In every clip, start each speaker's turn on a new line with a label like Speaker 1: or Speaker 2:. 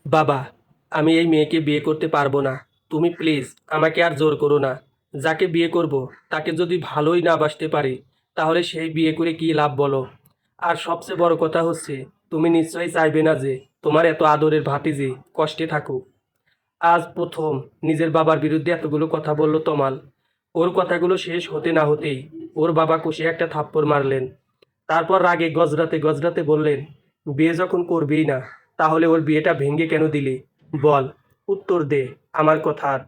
Speaker 1: বাবা, আমি এই মেয়েকে বিয়ে করতে পারবো না। তুমি প্লিজ আমাকে আর জোর করো না। যাকে বিয়ে করব তাকে যদি ভালোই না বাসতে পারি, তাহলে সেই বিয়ে করে কি লাভ বলো? আর সবচেয়ে বড় কথা হচ্ছে, তুমি নিশ্চয়ই চাইবে না যে তোমার এত আদরের ভাতিজি কষ্টে থাকুক। আজ প্রথম নিজের বাবার বিরুদ্ধে এতগুলো কথা বলল তমাল। ওর কথাগুলো শেষ হতে না হতেই ওর বাবা কষে একটা থাপ্পড় মারলেন। তারপর রাগে গজরাতে গজরাতে বললেন, বিয়ে যখন করবেই না, তাহলে ওর বিয়েটা ভেঙে কেন দিলি? বল, উত্তর দে আমার কথার।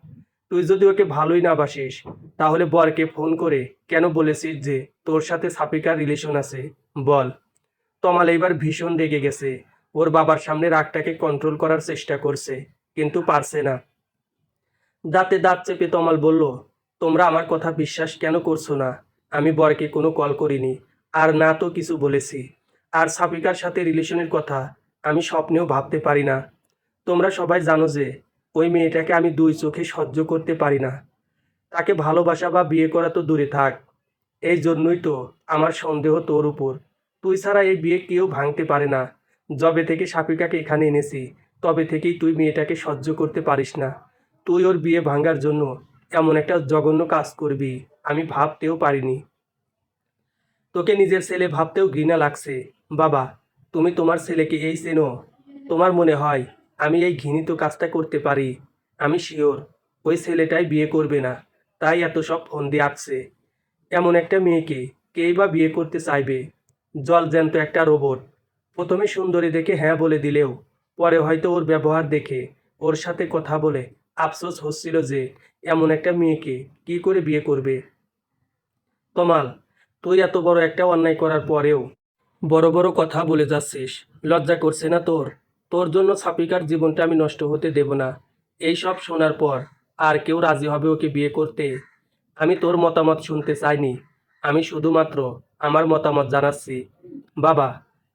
Speaker 1: তুই যদি ওকে ভালোই না বাসিস, তাহলে বরকে ফোন করে কেন বলেছিস যে তোর সাথে সাপিকার রিলেশন আছে? বল। তমাল এবার ভীষণ রেগে গেছে। ওর বাবার সামনে রাগটাকে কন্ট্রোল করার চেষ্টা করছে, কিন্তু পারছে না। দাঁতে দাঁত চেপে তমাল বলল, তোমরা আমার কথা বিশ্বাস কেন করছো না? আমি বরকে কোনো কল করিনি, আর না তো কিছু বলেছি। আর সাপিকার সাথে রিলেশনের কথা আমি স্বপ্নেও ভাবতে পারি না। তোমরা সবাই জানো যে ওই মেয়েটাকে আমি দুই চোখে সহ্য করতে পারি না। তাকে ভালোবাসা বা বিয়ে করা তো দূরে থাক, এই জন্যই তো আমার সন্দেহ তোর উপর। তুই ছাড়া এই বিয়ে কেউ ভাঙতে পারে না। যবে থেকে সাপিকাকে এখানে এনেছি, তবে থেকেই তুই মেয়েটাকে সহ্য করতে পারিস না। তুই ওর বিয়ে ভাঙার জন্য এমন একটা জঘন্য কাজ করবি, আমি ভাবতেও পারিনি। তোকে নিজের ছেলে ভাবতেও ঘৃণা লাগছে। বাবা, তুমি তোমার ছেলেকে এই চেনো? তোমার মনে হয় আমি এই ঘৃণিত কাজটা করতে পারি? আমি শিওর ওই ছেলেটাই বিয়ে করবে না, তাই এত সব ফোন দিয়ে আসছে। এমন একটা মেয়েকে কেই বা বিয়ে করতে চাইবে? জলজ্যান্ত একটা রোবট। প্রথমে সুন্দরী দেখে হ্যাঁ বলে দিলেও পরে হয়তো ওর ব্যবহার দেখে, ওর সাথে কথা বলে আফসোস হচ্ছিল যে এমন একটা মেয়েকে কি করে বিয়ে করবে। তমাল, তুই এত বড় একটা অন্যায় করার পরেও বড় বড় কথা বলে যাচ্ছিস। লজ্জা করছে না তোর? তোর জন্য সাপিকার জীবনটা আমি নষ্ট হতে দেব না। এই সব শোনার পর আর কেউ রাজি হবে ওকে বিয়ে করতে? আমি তোর মতামত শুনতে চাইনি, আমি শুধুমাত্র আমার মতামত জানাচ্ছি। বাবা,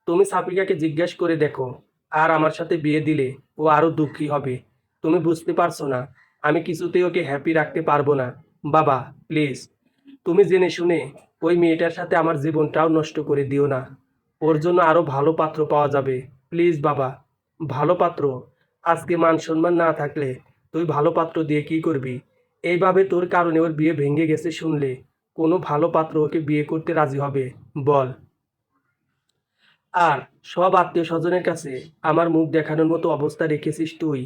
Speaker 1: তুমি সাপিকাকে জিজ্ঞেস করে দেখো, আর আমার সাথে বিয়ে দিলে ও আরও দুঃখী হবে। তুমি বুঝতে পারছো না? আমি কিছুতেই ওকে হ্যাপি রাখতে পারবো না। বাবা, প্লিজ, তুমি জেনে শুনে ওই মেয়েটার সাথে আমার জীবনটাও নষ্ট করে দিও না। ওর জন্য আরো ভালো পাত্র পাওয়া যাবে। প্লিজ বাবা। ভালো পাত্র? আজকে মান সম্মান না থাকলে তুই ভালো পাত্র দিয়ে কি করবি? এইভাবে তোর কারণে ওর বিয়ে ভেঙে গেছে শুনলে কোনো ভালো পাত্র ওকে বিয়ে করতে রাজি হবে? বল। আর সব আত্মীয় স্বজনের কাছে আমার মুখ দেখানোর মতো অবস্থা রেখেছিস তুই।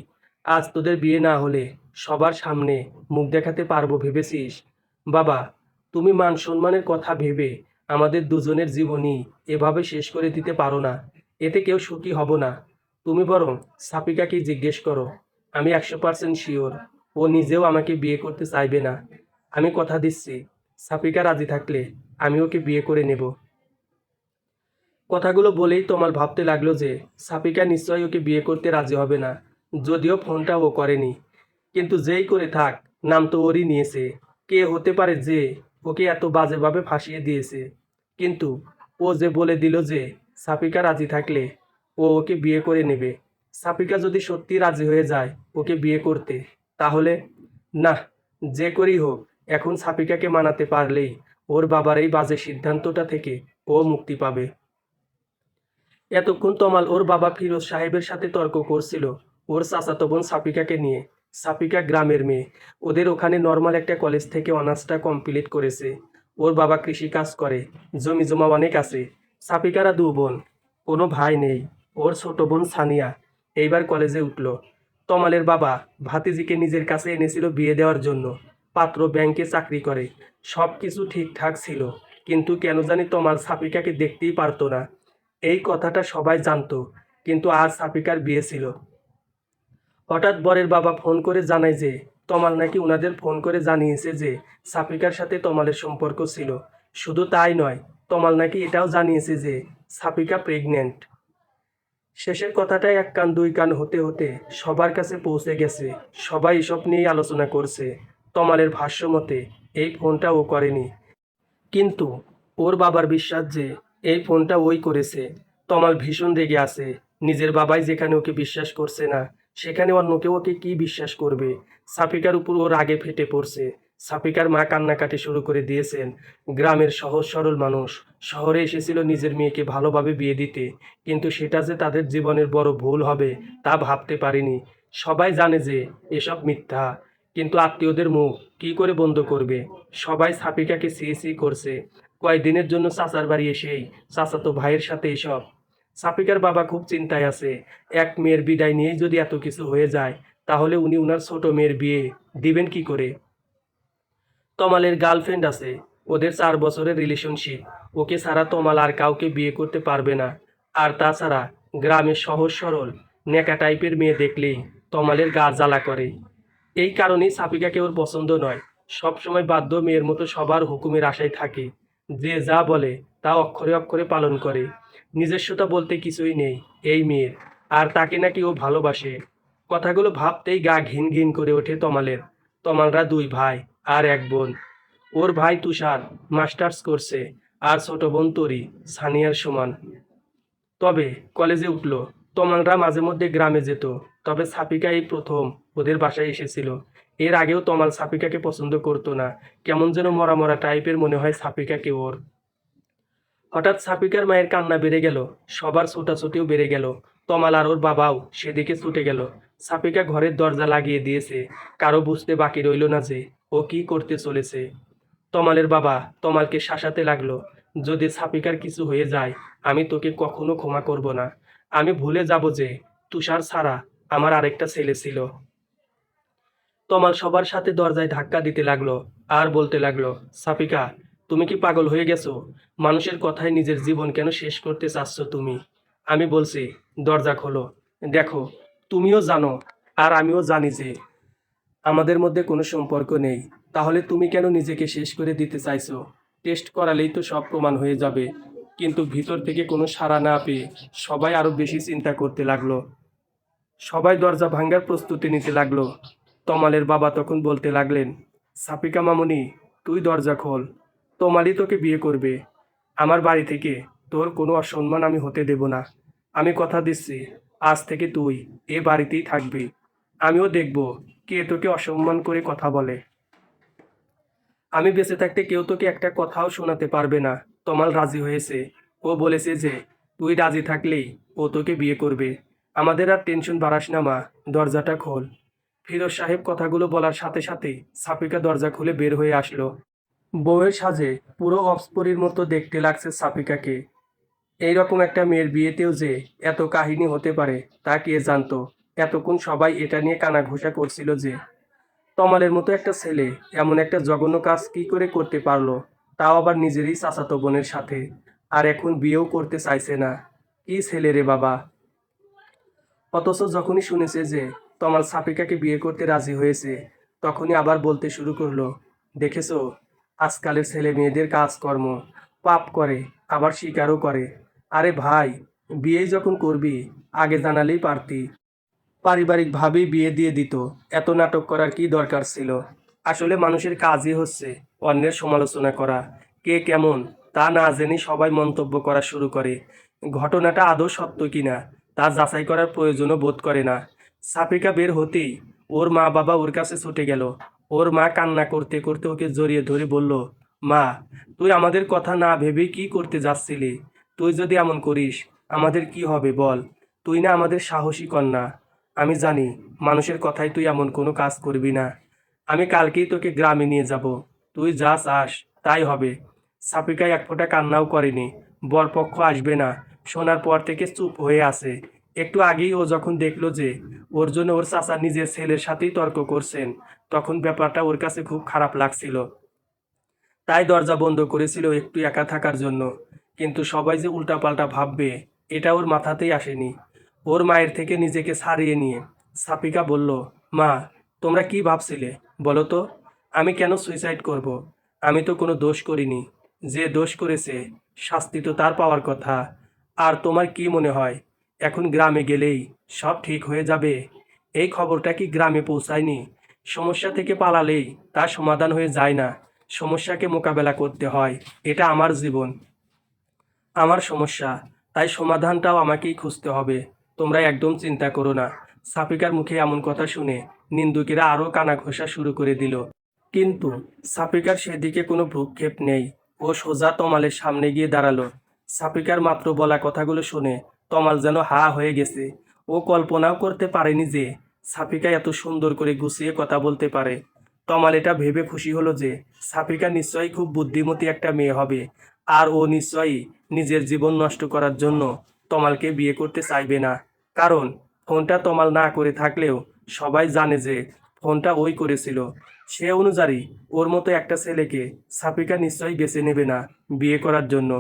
Speaker 1: আজ তোদের বিয়ে না হলে সবার সামনে মুখ দেখাতে পারবো ভেবেছিস? বাবা, তুমি মান সম্মানের কথা ভেবে আমাদের দুজনের জীবনই এভাবে শেষ করে দিতে পারো না। এতে কেউ সুখী হব না। তুমি বরং সাপিকাকে জিজ্ঞেস করো। আমি 100% শিওর ও নিজেও আমাকে বিয়ে করতে চাইবে না। আমি কথা দিচ্ছি, সাপিকা রাজি থাকলে আমি ওকে বিয়ে করে নেব। কথাগুলো বলেই তমাল ভাবতে লাগলো যে সাপিকা নিশ্চয়ই ওকে বিয়ে করতে রাজি হবে না, যদিও ফোনটা ও করেনি। কিন্তু যেই করে থাক, নাম তো ওরই নিয়েছে। কে হতে পারে যে ওকে এত বাজেভাবে ফাঁসিয়ে দিয়েছে? কিন্তু ও যে বলে দিল যে সাপিকা রাজি থাকলে ও ওকে বিয়ে করে নেবে। সাপিকা যদি সত্যি রাজি হয়ে যায় ওকে বিয়ে করতে, তাহলে না, যে করেই হোক এখন সাপিকাকে মানাতে পারলেই ওর বাবার এই বাজে সিদ্ধান্তটা থেকে ও মুক্তি পাবে। এতক্ষণ তমাল ওর বাবা ফিরোজ সাহেবের সাথে তর্ক করছিল ওর চাচাতো বোন সাপিকাকে নিয়ে। সাপিকা গ্রামের মেয়ে, ওদের ওখানে নর্মাল একটা কলেজ থেকে অনার্সটা কমপ্লিট করেছে। ওর বাবা কৃষি কাজ করে, জমি জমা অনেক আছে। সাপিকারা দু বোন, কোনো ভাই নেই। ওর ছোট বোন সানিয়া এইবার কলেজে উঠল। তমালের বাবা ভাতিজিকে নিজের কাছে এনেছিল বিয়ে দেওয়ার জন্য। পাত্র ব্যাংকে চাকরি করে, সব কিছু ঠিকঠাক ছিল। কিন্তু কেন জানি তমাল সাপিকাকে দেখতেই পারতো না। এই কথাটা সবাই জানতো, কিন্তু আজ সাপিকার বিয়ে ছিল। হঠাৎ বরের বাবা ফোন করে জানায় যে তমাল নাকি উনাদের ফোন করে জানিয়েছে যে সাপিকার সাথে তমালের সম্পর্ক ছিল। শুধু তাই নয়, তমাল নাকি এটাও জানিয়েছে যে সাপিকা প্রেগন্যান্ট। শেষের কথাটাই এক কান দুই কান হতে হতে সবার কাছে পৌঁছে গেছে। সবাই এসব নিয়েই আলোচনা করছে। তমালের ভাষ্য মতে এই ফোনটা ও করেনি, কিন্তু ওর বাবার বিশ্বাস যে এই ফোনটা ওই করেছে। তমাল ভীষণ রেগে আছে। নিজের বাবাই যেখানে ওকে বিশ্বাস করছে না, সেখানে অন্য কেউ ওকে কি বিশ্বাস করবে? সাফিকার উপর ওর রাগে ফেটে পড়ছে। সাফিকার মা কান্নাকাটি শুরু করে দিয়েছেন। গ্রামের সহজ সরল মানুষ শহরে এসেছিল নিজের মেয়েকে ভালোভাবে বিয়ে দিতে, কিন্তু সেটা যে তাদের জীবনের বড় ভুল হবে তা ভাবতে পারেনি। সবাই জানে যে এসব মিথ্যা, কিন্তু আত্মীয়দের মুখ কি করে বন্ধ করবে? সবাই সাফিকাকে সি সি করছে। কয়েকদিনের জন্য চাচার বাড়ি এসেই চাচাতো ভাইয়ের সাথে এসব। সাফিকার বাবা খুব চিন্তায় আছে। এক মেয়ের বিদায় নিয়েই যদি এত কিছু হয়ে যায়, তাহলে উনি উনার ছোট মেয়ের বিয়ে দিবেন কি করে? তমালের গার্লফ্রেন্ড আছে, ওদের 4 বছরের রিলেশনশিপ। ওকে ছাড়া তমাল আর কাউকে বিয়ে করতে পারবে না। আর তাছাড়া গ্রামের সহজ সরল নেকা টাইপের মেয়ে দেখলেই তমালের গা জ্বালা করে। এই কারণেই সাফিকাকে ওর পছন্দ নয়। সবসময় বাধ্য মেয়ের মতো সবার হুকুমের আশায় থাকে। যে যা বলে তা অক্ষরে অক্ষরে পালন করে। নিজস্বতা বলতে কিছুই নেই এই মেয়ের। আর তাকে নাকি ও ভালোবাসে। কথাগুলো ভাবতেই গা ঘিন ঘিন করে ওঠে তমালের। তমালরা 2 ভাই আর 1 বোন। ওর ভাই তুষার মাস্টার্স করছে, আর ছোট বোন তরি সানিয়ার সমান। তবে কলেজে উঠলো। তমালরা মাঝে মধ্যে গ্রামে যেত। তবে সাফিকা এই প্রথম ওদের বাসায় এসেছিল। এর আগেও তমাল সাফিকাকে পছন্দ করতো না। কেমন যেন মরা মরা টাইপের মনে হয় সাফিকাকে ওর। হঠাৎ সাফিকার মায়ের কান্না বেড়ে গেল। সবার ছোটাছুটিও বেড়ে গেল। তমাল আর ওর বাবাও সেদিকে ছুটে গেল। সাফিকা ঘরের দরজা লাগিয়ে দিয়েছে। কারো বুঝতে বাকি রইল না যে ও কি করতে চলেছে। তমালের বাবা তমালকে শাসাতে লাগলো, যদি সাফিকার কিছু হয়ে যায় আমি তোকে কখনো ক্ষমা করব না। আমি ভুলে যাব যে তুষার ছাড়া আমার আরেকটা ছেলে ছিল। তমাল সবার সাথে দরজায় ধাক্কা দিতে লাগলো আর বলতে লাগলো, সাফিকা, তুমি কি পাগল হয়ে গেছো? মানুষের কথায় নিজের জীবন কেন শেষ করতে চাচ্ছ তুমি? আমি বলছি, দরজা খোলো। দেখো, তুমিও জানো আর আমিও জানি যে আমাদের মধ্যে কোনো সম্পর্ক নেই। তাহলে তুমি কেন নিজেকে শেষ করে দিতে চাইছো? টেস্ট করালেই তো সব প্রমাণ হয়ে যাবে। কিন্তু ভিতর থেকে কোনো সাড়া না পেয়ে সবাই আরো বেশি চিন্তা করতে লাগলো। সবাই দরজা ভাঙার প্রস্তুতি নিতে লাগলো। তমালের বাবা তখন বলতে লাগলেন, সাফিকা মামুনি, তুই দরজা খোল। তমালই তোকে বিয়ে করবে। আমার বাড়ি থেকে তোর কোনো অসম্মান আমি হতে দেব না। আমি কথা দিচ্ছি, আজ থেকে তুই এ বাড়িতেই থাকবি। আমিও দেখব কে তোকে অসম্মান করে কথা বলে। আমি বেঁচে থাকতে কেউ তোকে একটা কথাও শোনাতে পারবে না। তমাল রাজি হয়েছে। ও বলেছে যে তুই রাজি থাকলেই ও তোকে বিয়ে করবে। আমাদের আর টেনশন বাড়াস না মা, দরজাটা খোল। ফিরোজ সাহেব কথাগুলো বলার সাথে সাথে সাফিকা দরজা খুলে বের হয়ে আসলো। বউয়ের সাজে পুরো অপসপরির মতো দেখতে লাগছে সাফিকাকে। এইরকম একটা মেয়ের বিয়েতেও যে এত কাহিনী হতে পারে তা কে জানতো। এতক্ষণ সবাই এটা নিয়ে কানাঘুষা করছিল যে তমালের মতো একটা ছেলে এমন একটা জঘন্য কাজ কি করে করতে পারলো, তাও আবার নিজেরই চাচাতো বোনের সাথে। আর এখন বিয়েও করতে চাইছে না। কি ছেলে রে বাবা! অথচ যখনই শুনেছে যে তমাল সাফিকাকে বিয়ে করতে রাজি হয়েছে, তখনই আবার বলতে শুরু করলো, দেখেছো, আজকালের ছেলে মেয়েদের কাজকর্ম, পাপ করে আবার স্বীকারও করে। আরে ভাই, বিয়েই যখন করবি আগে জানালেই পারতি। পারিবারিকভাবেই বিয়ে দিয়ে দিত। এত নাটক করার কি দরকার ছিল? আসলে মানুষের কাজই হচ্ছে অন্যের সমালোচনা করা। কে কেমন তা না জেনে সবাই মন্তব্য করা শুরু করে। ঘটনাটা আদৌ সত্য কিনা তা যাচাই করার প্রয়োজনও বোধ করে না। সাফিকা বের হতেই ওর মা বাবা ওর কাছে ছুটে গেল। ওর মা কান্না করতে করতে ওকে জড়িয়ে ধরে বলল, মা, তুই আমাদের কথা না ভেবেই কি করতে যাচ্ছিলি? তুই যদি এমন করিস আমাদের কি হবে বল? তুই না আমাদের সাহসী কন্যা। আমি জানি মানুষের কথায় তুই এমন কোনো কাজ করবি না। আমি কালকেই তোকে গ্রামে নিয়ে যাব। তুই যা চাস তাই হবে। সাফিকা এক ফোঁটা কান্নাও করেনি। বরপক্ষ আসবে না শোনার পর থেকে চুপ হয়ে আছে। একটু আগেই ও যখন দেখলো যে ওর জন্য ওর চাচা নিজের ছেলের সাথেই তর্ক করছেন, তখন ব্যাপারটা ওর কাছে খুব খারাপ লাগছিল। তাই দরজা বন্ধ করেছিল একটু একা থাকার জন্য। কিন্তু সবাই যে উল্টাপাল্টা ভাববে এটা ওর মাথাতেই আসেনি। ওর মায়ের থেকে নিজেকে ছাড়িয়ে নিয়ে সাফিকা বলল, মা, তোমরা কি ভাবছিলে বলো তো? আমি কেন সুইসাইড করব? আমি তো কোনো দোষ করিনি। যে দোষ করেছে শাস্তি তো তার পাওয়ার কথা। আর তোমার কি মনে হয় এখন গ্রামে গেলেই সব ঠিক হয়ে যাবে? এই খবরটা কি গ্রামে পৌঁছায়নি? সমস্যা থেকে পালালেই তার সমাধান হয়ে যায় না। সমস্যাকে মোকাবেলা করতে হয়। এটা আমার জীবন, আমার সমস্যা, তাই সমাধানটাও আমাকেই খুঁজতে হবে। তোমরা একদম চিন্তা করো না। সাফিকার মুখে এমন কথা শুনে নিন্দুকেরা আরও কানাঘষা শুরু করে দিল। কিন্তু সাফিকার সেদিকে কোনো ভ্রুক্ষেপ নেই। ও সোজা তমালের সামনে গিয়ে দাঁড়ালো। সাফিকার মাত্র বলা কথাগুলো শুনে তমাল যেন হা হয়ে গেছে। ও কল্পনাও করতে পারেনি যে সাফিকা এত সুন্দর করে গুছিয়ে কথা বলতে পারে। তমাল এটা ভেবে খুশি হলো যে সাফিকা নিশ্চয়ই খুব বুদ্ধিমতী একটা মেয়ে হবে, আর ও নিশ্চয়ই নিজের জীবন নষ্ট করার জন্য তমালকে বিয়ে করতে চাইবে না। কারণ ফোনটা তমাল না করে থাকলেও সবাই জানে যে ফোনটা ওই করেছিল। সে অনুযায়ী ওর মতো একটা ছেলেকে সাফিকা নিশ্চয়ই বেছে নেবে না বিয়ে করার জন্য।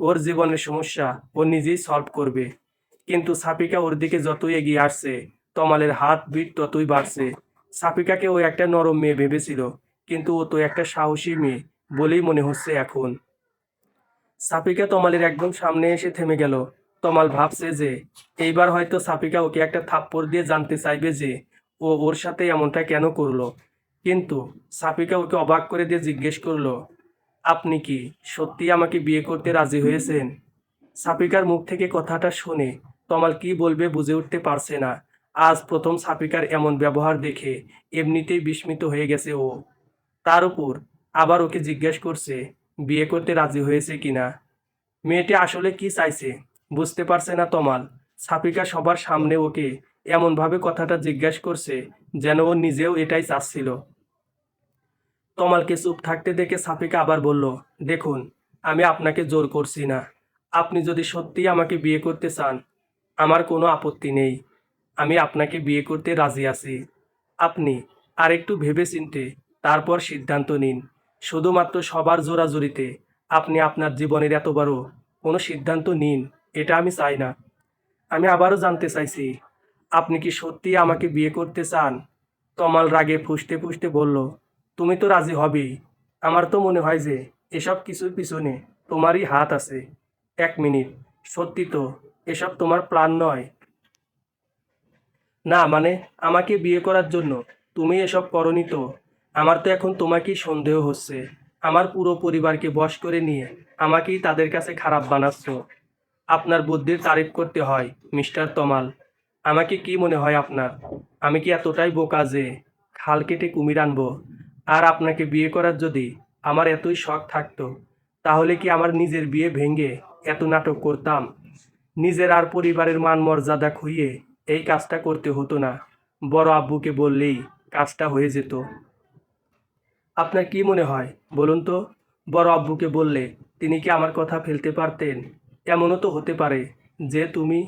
Speaker 1: ওর জীবনের সমস্যা ও নিজেই সলভ করবে। কিন্তু সাফিকা ওর দিকে যতই এগিয়ে আসছে, তমালের হাত বিট ততই বাড়ছে। সাফিকাকে ও একটা নরম মেয়ে ভেবেছিল, কিন্তু ও তো একটা সাহসী মেয়ে বলেই মনে হচ্ছে এখন। সাফিকা তমালের একদম সামনে এসে থেমে গেল। তমাল ভাবছে যে এইবার হয়তো সাফিকা ওকে একটা থাপ্পড় দিয়ে জানতে চাইবে যে ও ওর সাথে এমনটা কেন করলো। কিন্তু সাফিকা ওকে অবাক করে দিয়ে জিজ্ঞেস করলো, আপনি কি সত্যি আমাকে বিয়ে করতে রাজি হয়েছেন? সাফিকার মুখ থেকে কথাটা শুনে তমাল কি বলবে বুঝে উঠতে পারছে না। আজ প্রথম সাফিকার এমন ব্যবহার দেখে এমনিতেই বিস্মিত হয়ে গেছে ও। তার উপর আবার ওকে জিজ্ঞেস করছে বিয়ে করতে রাজি হয়েছে কিনা। মেয়েটি আসলে কি চাইছে বুঝতে পারছে না তমাল। সাফিকা সবার সামনে ওকে এমনভাবে কথাটা জিজ্ঞেস করছে যেন ও নিজেও এটাই চাচ্ছিল। তমালকে চুপ থাকতে দেখে সাফিকা আবার বলল, দেখুন, আমি আপনাকে জোর করছি না। আপনি যদি সত্যিই আমাকে বিয়ে করতে চান, আমার কোনো আপত্তি নেই। আমি আপনাকে বিয়ে করতে রাজি আছি। আপনি আরেকটু ভেবেচিন্তে তারপর সিদ্ধান্ত নিন। শুধুমাত্র সবার জোরাজুরিতে আপনি আপনার জীবনের এত বড় কোনো সিদ্ধান্ত নিন, এটা আমি চাই না। আমি আবারও জানতে চাইছি, আপনি কি সত্যিই আমাকে বিয়ে করতে চান? তমাল রাগে ফুঁসতে ফুঁসতে বলল, তুমি তো রাজি হবেই। আমার তো মনে হয় যে এসব কিছুর পিছনে তোমারই হাত আছে। এক মিনিট, সত্যি তো এসব তোমার প্ল্যান নয়? না মানে, আমাকে বিয়ে করার জন্য তুমি এসব করনি তো? আমার তো এখন তোমাকেই সন্দেহ হচ্ছে। আমার পুরো পরিবারকে বশ করে নিয়ে আমাকেই তাদের কাছে খারাপ বানাচ্ছ। আপনার বুদ্ধির তারিফ করতে হয় মিস্টার তমাল। আমাকে কি মনে হয় আপনার? আমি কি এতটাই বোকা যে খাল কেটে কুমির আনবো? আর আপনাকে বিয়ে করার যদি আমার এতই শখ থাকতো, তাহলে কি আমার নিজের বিয়ে ভেঙে এত নাটক করতাম? নিজের আর পরিবারের মান মর্যাদা খুইয়ে এই কাজটা করতে হতো না। বড় আব্বুকে বললেই কাজটা হয়ে যেত। আপনার কি মনে হয় বলুন তো? বড় আব্বুকে বললে তিনি কি আমার কথা ফেলতে পারতেন? এমনও তো হতে পারে যে তুমি।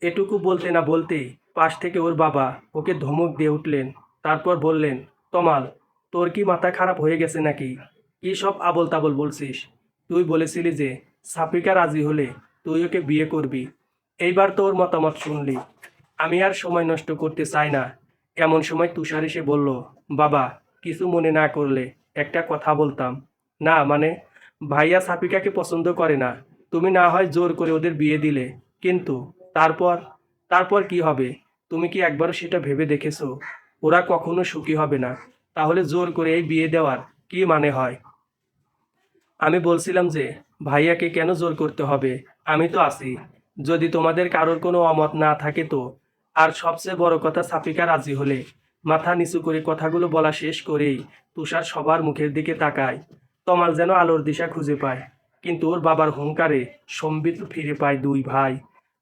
Speaker 1: এটুকু বলতে না বলতেই পাশ থেকে ওর বাবা ওকে ধমক দিয়ে উঠলেন। তারপর বললেন, তমাল, তোর কি মাথা খারাপ হয়ে গেছে নাকি? কি সব আবল তাবল বলছিস? তুই বলেছিলি যে সাফিকা রাজি হলে তুই ওকে বিয়ে করবি। এইবার তো ওর মতামত শুনলি। আমি আর সময় নষ্ট করতে চাই না। এমন সময় তুষার এসে বলল, বাবা, কিছু মনে না করলে একটা কথা বলতাম। না মানে, ভাইয়া সাফিকাকে পছন্দ করে না। তুমি না হয় জোর করে ওদের বিয়ে দিলে, কিন্তু তারপর? তারপর কি হবে? তুমি কি একবারও সেটা ভেবে দেখেছো? ওরা কখনো সুখী হবে না। তাহলে জোর করে এই বিয়ে দেওয়ার কি মানে হয়? আমি বলছিলাম যে ভাইয়াকে কেন জোর করতে হবে? আমি তো আছি। যদি তোমাদের কারোর কোনো অমত না থাকে তো। আর সবচেয়ে বড় কথা, সাফিকা রাজি হলে। মাথা নিচু করে কথাগুলো বলা শেষ করেই তুষার সবার মুখের দিকে তাকায়। তমাল যেন আলোর দিশা খুঁজে পায়। কিন্তু ওর বাবার হুংকারে সম্বিত ফিরে পায় দুই ভাই।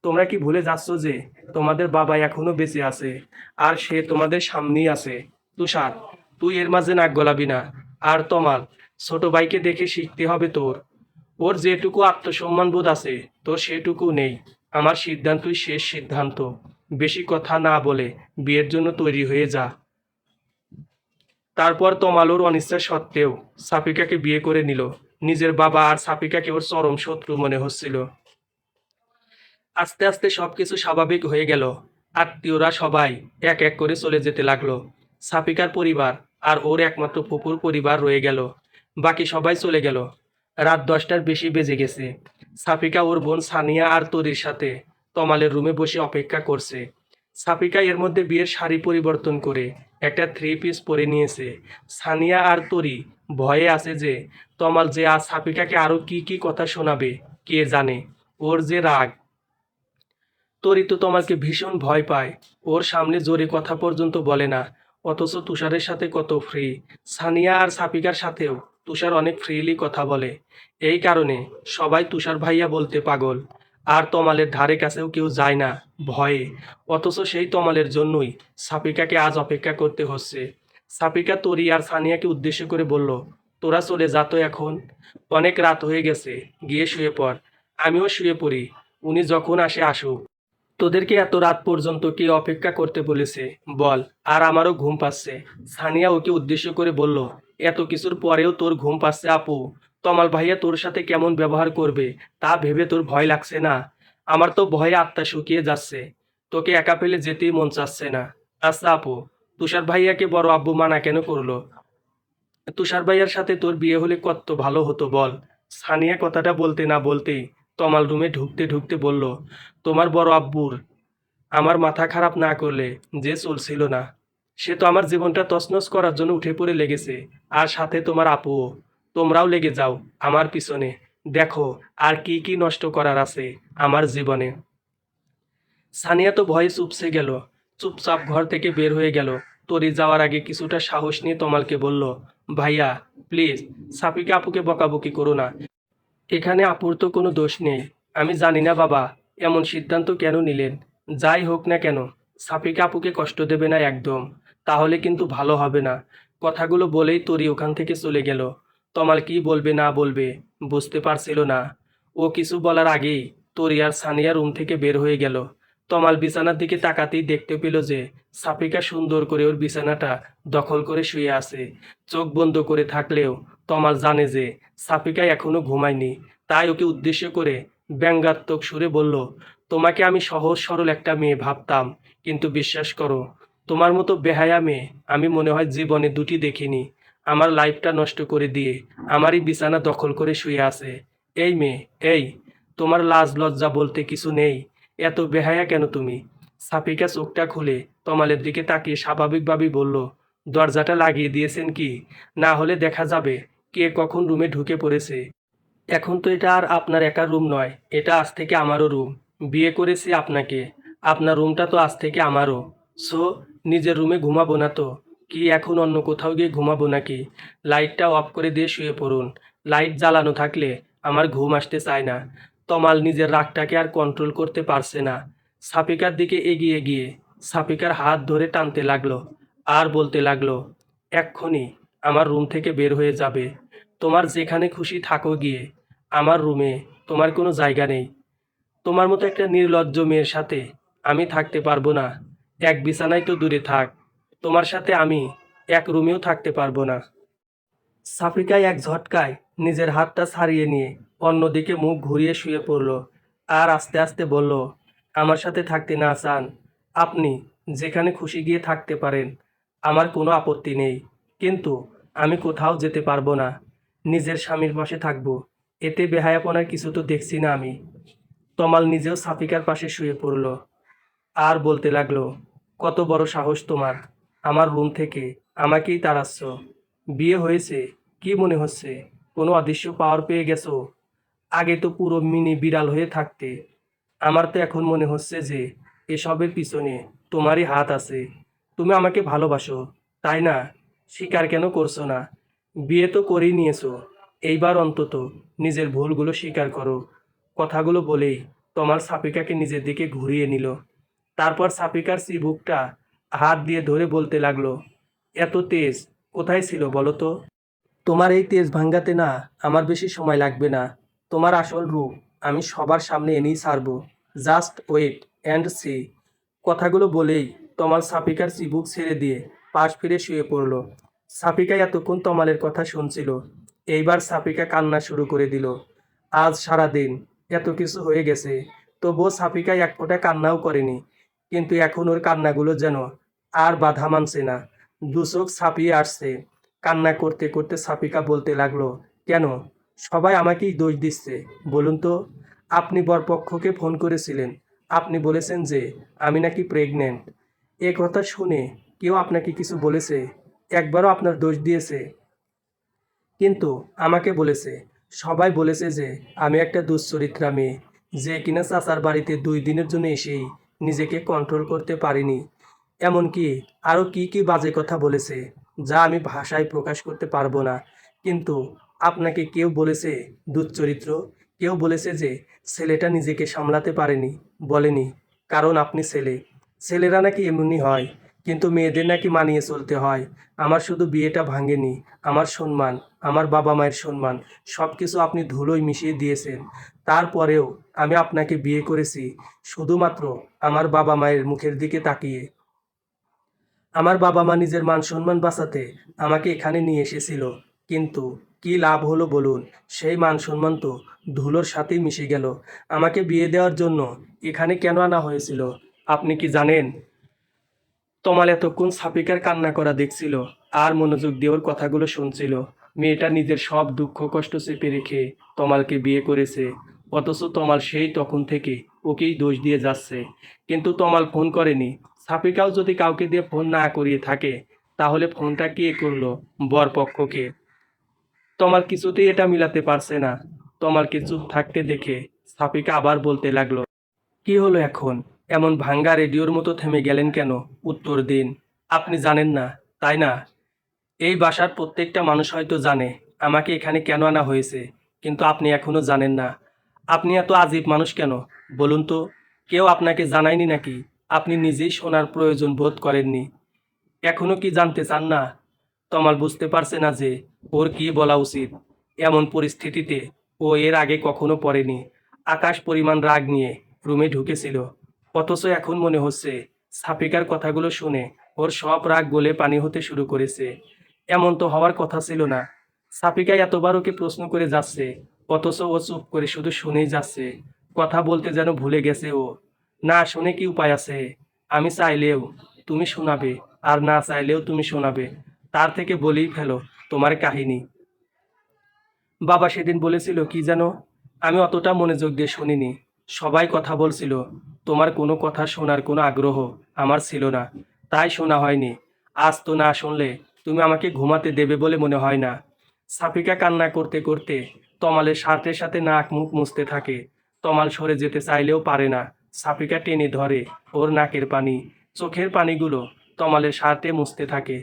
Speaker 1: তোমরা কি ভুলে যাচ্ছ যে তোমাদের বাবা এখনো বেঁচে আছে, আর সে তোমাদের সামনেই আছে? তুষার, তুই এর মাঝে নাক গলাবি না। আর তমাল, ছোট ভাইকে দেখে শিখতে হবে তোর। ওর যেটুকু আত্মসম্মান বোধ আছে তোর সেটুকু নেই। আমার সিদ্ধান্তই শেষ সিদ্ধান্ত। বেশি কথা না বলে বিয়ের জন্য তৈরি হয়ে যা। তারপর তমাল ওর অনিচ্ছা সত্ত্বেও সাফিকাকে বিয়ে করে নিল। নিজের বাবা আর সাফিকাকে ওর চরম শত্রু মনে হচ্ছিল। আস্তে আস্তে সবকিছু স্বাভাবিক হয়ে গেল। আত্মীয়রা সবাই এক এক করে চলে যেতে লাগলো। সাফিকার পরিবার আর ওর একমাত্র ফুপুর পরিবার রয়ে গেল। বাকি সবাই চলে গেল। রাত 10টার বেশি বেজে গেছে। সাফিকা ওর বোন সানিয়া আর তরির সাথে তমালের রুমে বসে অপেক্ষা করছে। সাফিকা এর মধ্যে বিয়ের শাড়ি পরিবর্তন করে একটা থ্রি পিস পরে নিয়েছে। সানিয়া আর তরি ভয়ে আছে যে তমাল যে আজ সাফিকাকে আরো কি কি কথা শোনাবে কে জানে। ওর যে রাগ। তরি তো তমালকে ভীষণ ভয় পায়। ওর সামনে জোরে কথা পর্যন্ত বলে না। অথচ তুষারের সাথে কত ফ্রি। সানিয়া আর সাপিকার সাথেও তুষার অনেক ফ্রিলি কথা বলে। এই কারণে সবাই তুষার ভাইয়া বলতে পাগল। আর তমালের ধারে কাছেও কেউ যায় না ভয়ে। অথচ সেই তমালের জন্যই সাপিকাকে আজ অপেক্ষা করতে হচ্ছে। সাপিকা তরি আর সানিয়াকে উদ্দেশ্য করে বলল, তোরা চলে যা তো এখন, অনেক রাত হয়ে গেছে, গিয়ে শুয়ে পড়। আমিও শুয়ে পড়ি, উনি যখন আসে আসুক। তোদেরকে এত রাত পর্যন্ত কে অপেক্ষা করতে বলেছে বল? আর আমারও ঘুম পাচ্ছে। সানিয়া ওকে উদ্দেশ্য করে বলল, এত কিছুর পরেও তোর ঘুম পাচ্ছে আপু? তমাল ভাইয়া তোর সাথে কেমন ব্যবহার করবে তা ভেবে তোর ভয় লাগছে না? আমার তো ভয়ে আত্মা শুকিয়ে যাচ্ছে, তোকে একা ফেলে যেতেই মন চাচ্ছে না। আচ্ছা আপু, তুষার ভাইয়াকে বড় আব্বু মানা কেন করলো? তুষার ভাইয়ার সাথে তোর বিয়ে হলে কত ভালো হতো বল। সানিয়া কথাটা বলতে না বলতেই তমাল রুমে ঢুকতে ঢুকতে বলল, তোমার বড় আব্বুর আমার মাথা খারাপ না করলে যে চলছিল না। সে তো আমার জীবনটা তছনছ করার জন্য উঠে পড়ে লেগেছে। আর সাথে তোমার আপুও। তোমরাও লেগে যাও আমার পিছনে। দেখো আর কি কি নষ্ট করার আছে আমার জীবনে। সানিয়া তো ভয়ে চুপসে গেল, চুপচাপ ঘর থেকে বের হয়ে গেল। তরি যাওয়ার আগে কিছুটা সাহস নিয়ে তমালকে বলল, ভাইয়া প্লিজ সাফিকা আপুকে বকাবকি করো না। এখানে আপুর তো কোনো দোষ নেই। আমি জানি না বাবা এমন সিদ্ধান্ত কেন নিলেন। যাই হোক না কেন সাফিকা আপুকে কষ্ট দেবে না একদম, তাহলে কিন্তু ভালো হবে না। কথাগুলো বলেই তরি ওখান থেকে চলে গেল। তমাল কি বলবে না বলবে বুঝতে পারছিল না। ও কিছু বলার আগেই তরি আর সানিয়া রুম থেকে বের হয়ে গেল। তমাল বিছানার দিকে তাকাতেই দেখতে পেল যে সাফিকা সুন্দর করে ওর বিছানাটা দখল করে শুয়ে আছে। চোখ বন্ধ করে থাকলেও তমাল জানে যে সাফিকা এখনো ঘুমায়নি। তাই ওকে উদ্দেশ্য করে ব্যঙ্গাত্মক সুরে বলল, তোমাকে আমি সহজ সরল একটা মেয়ে ভাবতাম, কিন্তু বিশ্বাস করো তোমার মতো বেহায়া মেয়ে আমি মনে হয় জীবনে দুটি দেখিনি। আমার লাইফটা নষ্ট করে দিয়ে আমারই বিছানা দখল করে শুয়ে আছে। এই মেয়ে, এই, তোমার লাজ লজ্জা বলতে কিছু নেই? এত বেহায়া কেন তুমি? সাফিকা চোখটা খুলে তমালের দিকে তাকিয়ে স্বাভাবিকভাবেই বলল, দরজাটা লাগিয়ে দিয়েছেন কি? না হলে দেখা যাবে কে কখন রুমে ঢুকে পড়েছে। এখন তো এটা আর আপনার একার রুম নয়, এটা আজ থেকে আমারও রুম। বিয়ে করেছি আপনাকে, আপনার রুমটা তো আজ থেকে আমারও। সো নিজের রুমে ঘুমাবো না তো কি এখন অন্য কোথাও গিয়ে ঘুমাবো নাকি? লাইটটা অফ করে দিয়ে শুয়ে পড়ুন। লাইট জ্বালানো থাকলে আমার ঘুম আসতে চায় না। তমাল নিজের রাগটাকে আর কন্ট্রোল করতে পারছে না। সাফিকার দিকে এগিয়ে গিয়ে সাফিকার হাত ধরে টানতে লাগলো আর বলতে লাগলো, এক্ষুনি আমার রুম থেকে বের হয়ে যাবে। তোমার যেখানে খুশি থাকো গিয়ে, আমার রুমে তোমার কোনো জায়গা নেই। তোমার মতো একটা নির্লজ্জ মেয়ের সাথে আমি থাকতে পারবো না। এক বিছানায় তো দূরে থাক, তোমার সাথে আমি এক রুমেও থাকতে পারবো না। সাফিকায় এক ঝটকায় নিজের হাতটা ছাড়িয়ে নিয়ে অন্যদিকে মুখ ঘুরিয়ে শুয়ে পড়ল আর আস্তে আস্তে বলল, আমার সাথে থাকতে না চান? আপনি যেখানে খুশি গিয়ে থাকতে পারেন, আমার কোনো আপত্তি নেই। কিন্তু আমি কোথাও যেতে পারবো না। নিজের স্বামীর পাশে থাকবো, এতে বেহায়াপনার কিছু তো দেখছি না আমি। তমাল নিজেও সাফিকার পাশে শুয়ে পড়ল আর বলতে লাগলো, কত বড় সাহস তোমার, আমার রুম থেকে আমাকেই তাড়াচ্ছ? বিয়ে হয়েছে কি মনে হচ্ছে? কোনো অদৃশ্য পাওয়ার পেয়ে গেছো? আগে তো পুরো মিনি বিড়াল হয়ে থাকতে। আমার তো এখন মনে হচ্ছে যে এসবের পিছনে তোমারই হাত আছে। তুমি আমাকে ভালোবাসো, তাই না? স্বীকার কেন করছো না? বিয়ে তো করেই নিয়েছো, এইবার অন্তত নিজের ভুলগুলো স্বীকার করো। কথাগুলো বলেই তোমার সাফিকাকে নিজের দিকে ঘুরিয়ে নিল। তারপর সাফিকার চিবুকটা হাত দিয়ে ধরে বলতে লাগলো, এত তেজ কোথায় ছিল বলো তো? তোমার এই তেজ ভাঙ্গাতে না আমার বেশি সময় লাগবে না। তোমার আসল রূপ আমি সবার সামনে এনেই ছাড়বো। Just wait and see. কথাগুলো বলেই তমাল সাফিকার চিবুক ছেড়ে দিয়ে পাশ ফিরে শুয়ে পড়ল। সাফিকা এতক্ষণ তমালের কথা শুনছিল। এইবার সাফিকা কান্না শুরু করে দিল। আজ সারাদিন এত কিছু হয়ে গেছে, তবুও সাফিকা এক ফোঁটা কান্নাও করেনি। কিন্তু এখন ওর কান্নাগুলো যেন আর বাধা মানছে না, দু চোখ ছাপিয়ে আসছে। কান্না করতে করতে সাফিকা বলতে লাগলো, কেন সবাই আমাকেই দোষ দিচ্ছে বলুন তো? আপনি বরপক্ষকে ফোন করেছিলেন, আপনি বলেছেন যে আমি নাকি প্রেগনেন্ট। এ কথা শুনে কেউ আপনাকে কিছু বলেছে? একবারও আপনার দোষ দিয়েছে? কিন্তু আমাকে বলেছে, সবাই বলেছে যে আমি একটা দুশ্চরিত্রা মেয়ে, যে কিনা চাচার বাড়িতে 2 দিনের জন্য এসেই নিজেকে কন্ট্রোল করতে পারিনি। এমনকি আরও কি কি বাজে কথা বলেছে যা আমি ভাষায় প্রকাশ করতে পারবো না। কিন্তু আপনাকে কেউ বলেছে দুশ্চরিত্র, কেউ বলেছে যে ছেলেটা নিজেকে সামলাতে পারেনি, বলেনি কারণ আপনি ছেলে। ছেলেরা নাকি এমনি হয়, কিন্তু মেয়েদের নাকি মানিয়ে চলতে হয়। আমার শুধু বিয়েটা ভাঙেনি, আমার সম্মান, আমার বাবা মায়ের সম্মান সব কিছু আপনি ধুলোয় মিশিয়ে দিয়েছেন। তারপরেও আমি আপনাকে বিয়ে করেছি শুধুমাত্র আমার বাবা মায়ের মুখের দিকে তাকিয়ে। আমার বাবা মা নিজের মান সম্মান বাঁচাতে আমাকে এখানে নিয়ে এসেছিল, কিন্তু কি লাভ হলো বলুন? সেই মান সম্মান তো ধুলোর সাথেই মিশে গেল। আমাকে বিয়ে দেওয়ার জন্য এখানে কেন আনা হয়েছিল আপনি কি জানেন? তমাল এতক্ষণ সাফিকার কান্না করা দেখছিল আর মনোযোগ দিয়ে ওর কথাগুলো শুনছিল। মেয়েটা নিজের সব দুঃখ কষ্ট চেপে রেখে তমালকে বিয়ে করেছে, অথচ তমাল সেই তখন থেকে ওকেই দোষ দিয়ে যাচ্ছে। কিন্তু তমাল ফোন করেনি। সাফিকাও যদি কাউকে দিয়ে ফোন না করিয়ে থাকে, তাহলে ফোনটা কে করলো? বরপক্ষকে। তমাল কিছুতেই এটা মিলাতে পারছে না। তমালকে চুপ থাকতে দেখে সাফিকা আবার বলতে লাগলো, কি হলো এখন? এমন ভাঙ্গা রেডিওর মতো থেমে গেলেন কেন? উত্তর দিন। আপনি জানেন না, তাই না? এই বাসার প্রত্যেকটা মানুষ হয়তো জানে আমাকে এখানে কেন আনা হয়েছে, কিন্তু আপনি এখনো জানেন না। আপনি এত আজীব মানুষ কেন বলুন তো? কেউ আপনাকে জানায়নি নাকি? আপনি নিজেই শোনার প্রয়োজন বোধ করেননি? এখনো কি জানতে চান না? তমাল বুঝতে পারছে না যে ওর কি বলা উচিত। এমন পরিস্থিতিতে ও এর আগে কখনো পড়েনি। আকাশ পরিমাণ রাগ নিয়ে রুমে ঢুকেছিল, অথচ এখন মনে হচ্ছে সাফিকার কথাগুলো শুনে ওর সব রাগ গলে পানি হতে শুরু করেছে। এমন তো হওয়ার কথা ছিল না। সাফিকা এতবার ওকে প্রশ্ন করে যাচ্ছে, অথচ ও চুপ করে শুধু শুনেই যাচ্ছে। কথা বলতে যেন ভুলে গেছে ও। না শুনে কি উপায় আছে? আমি চাইলেও তুমি শোনাবে, আর না চাইলেও তুমি শোনাবে। তার থেকে বলেই ফেলো তোমার কাহিনী। বাবা সেদিন বলেছিল কি যেন? আমি অতটা মনোযোগ দিয়ে শুনিনি। সবাই কথা বলছিল, তোমার কোনো কথা শোনার কোনো আগ্রহ আমার ছিল না, তাই শোনা হয়নি। আজ তো না শুনলে তুমি আমাকে ঘুমাতে দেবে বলে মনে হয় না। সাফিকা কান্না করতে করতে তমালের শার্টের সাথে নাক মুখ মুছতে থাকে। তমাল সরে যেতে চাইলেও পারে না। সাফিকা টেনে ধরে ওর নাকের পানি, চোখের পানিগুলো তমালের শার্টে মুছতে থাকে।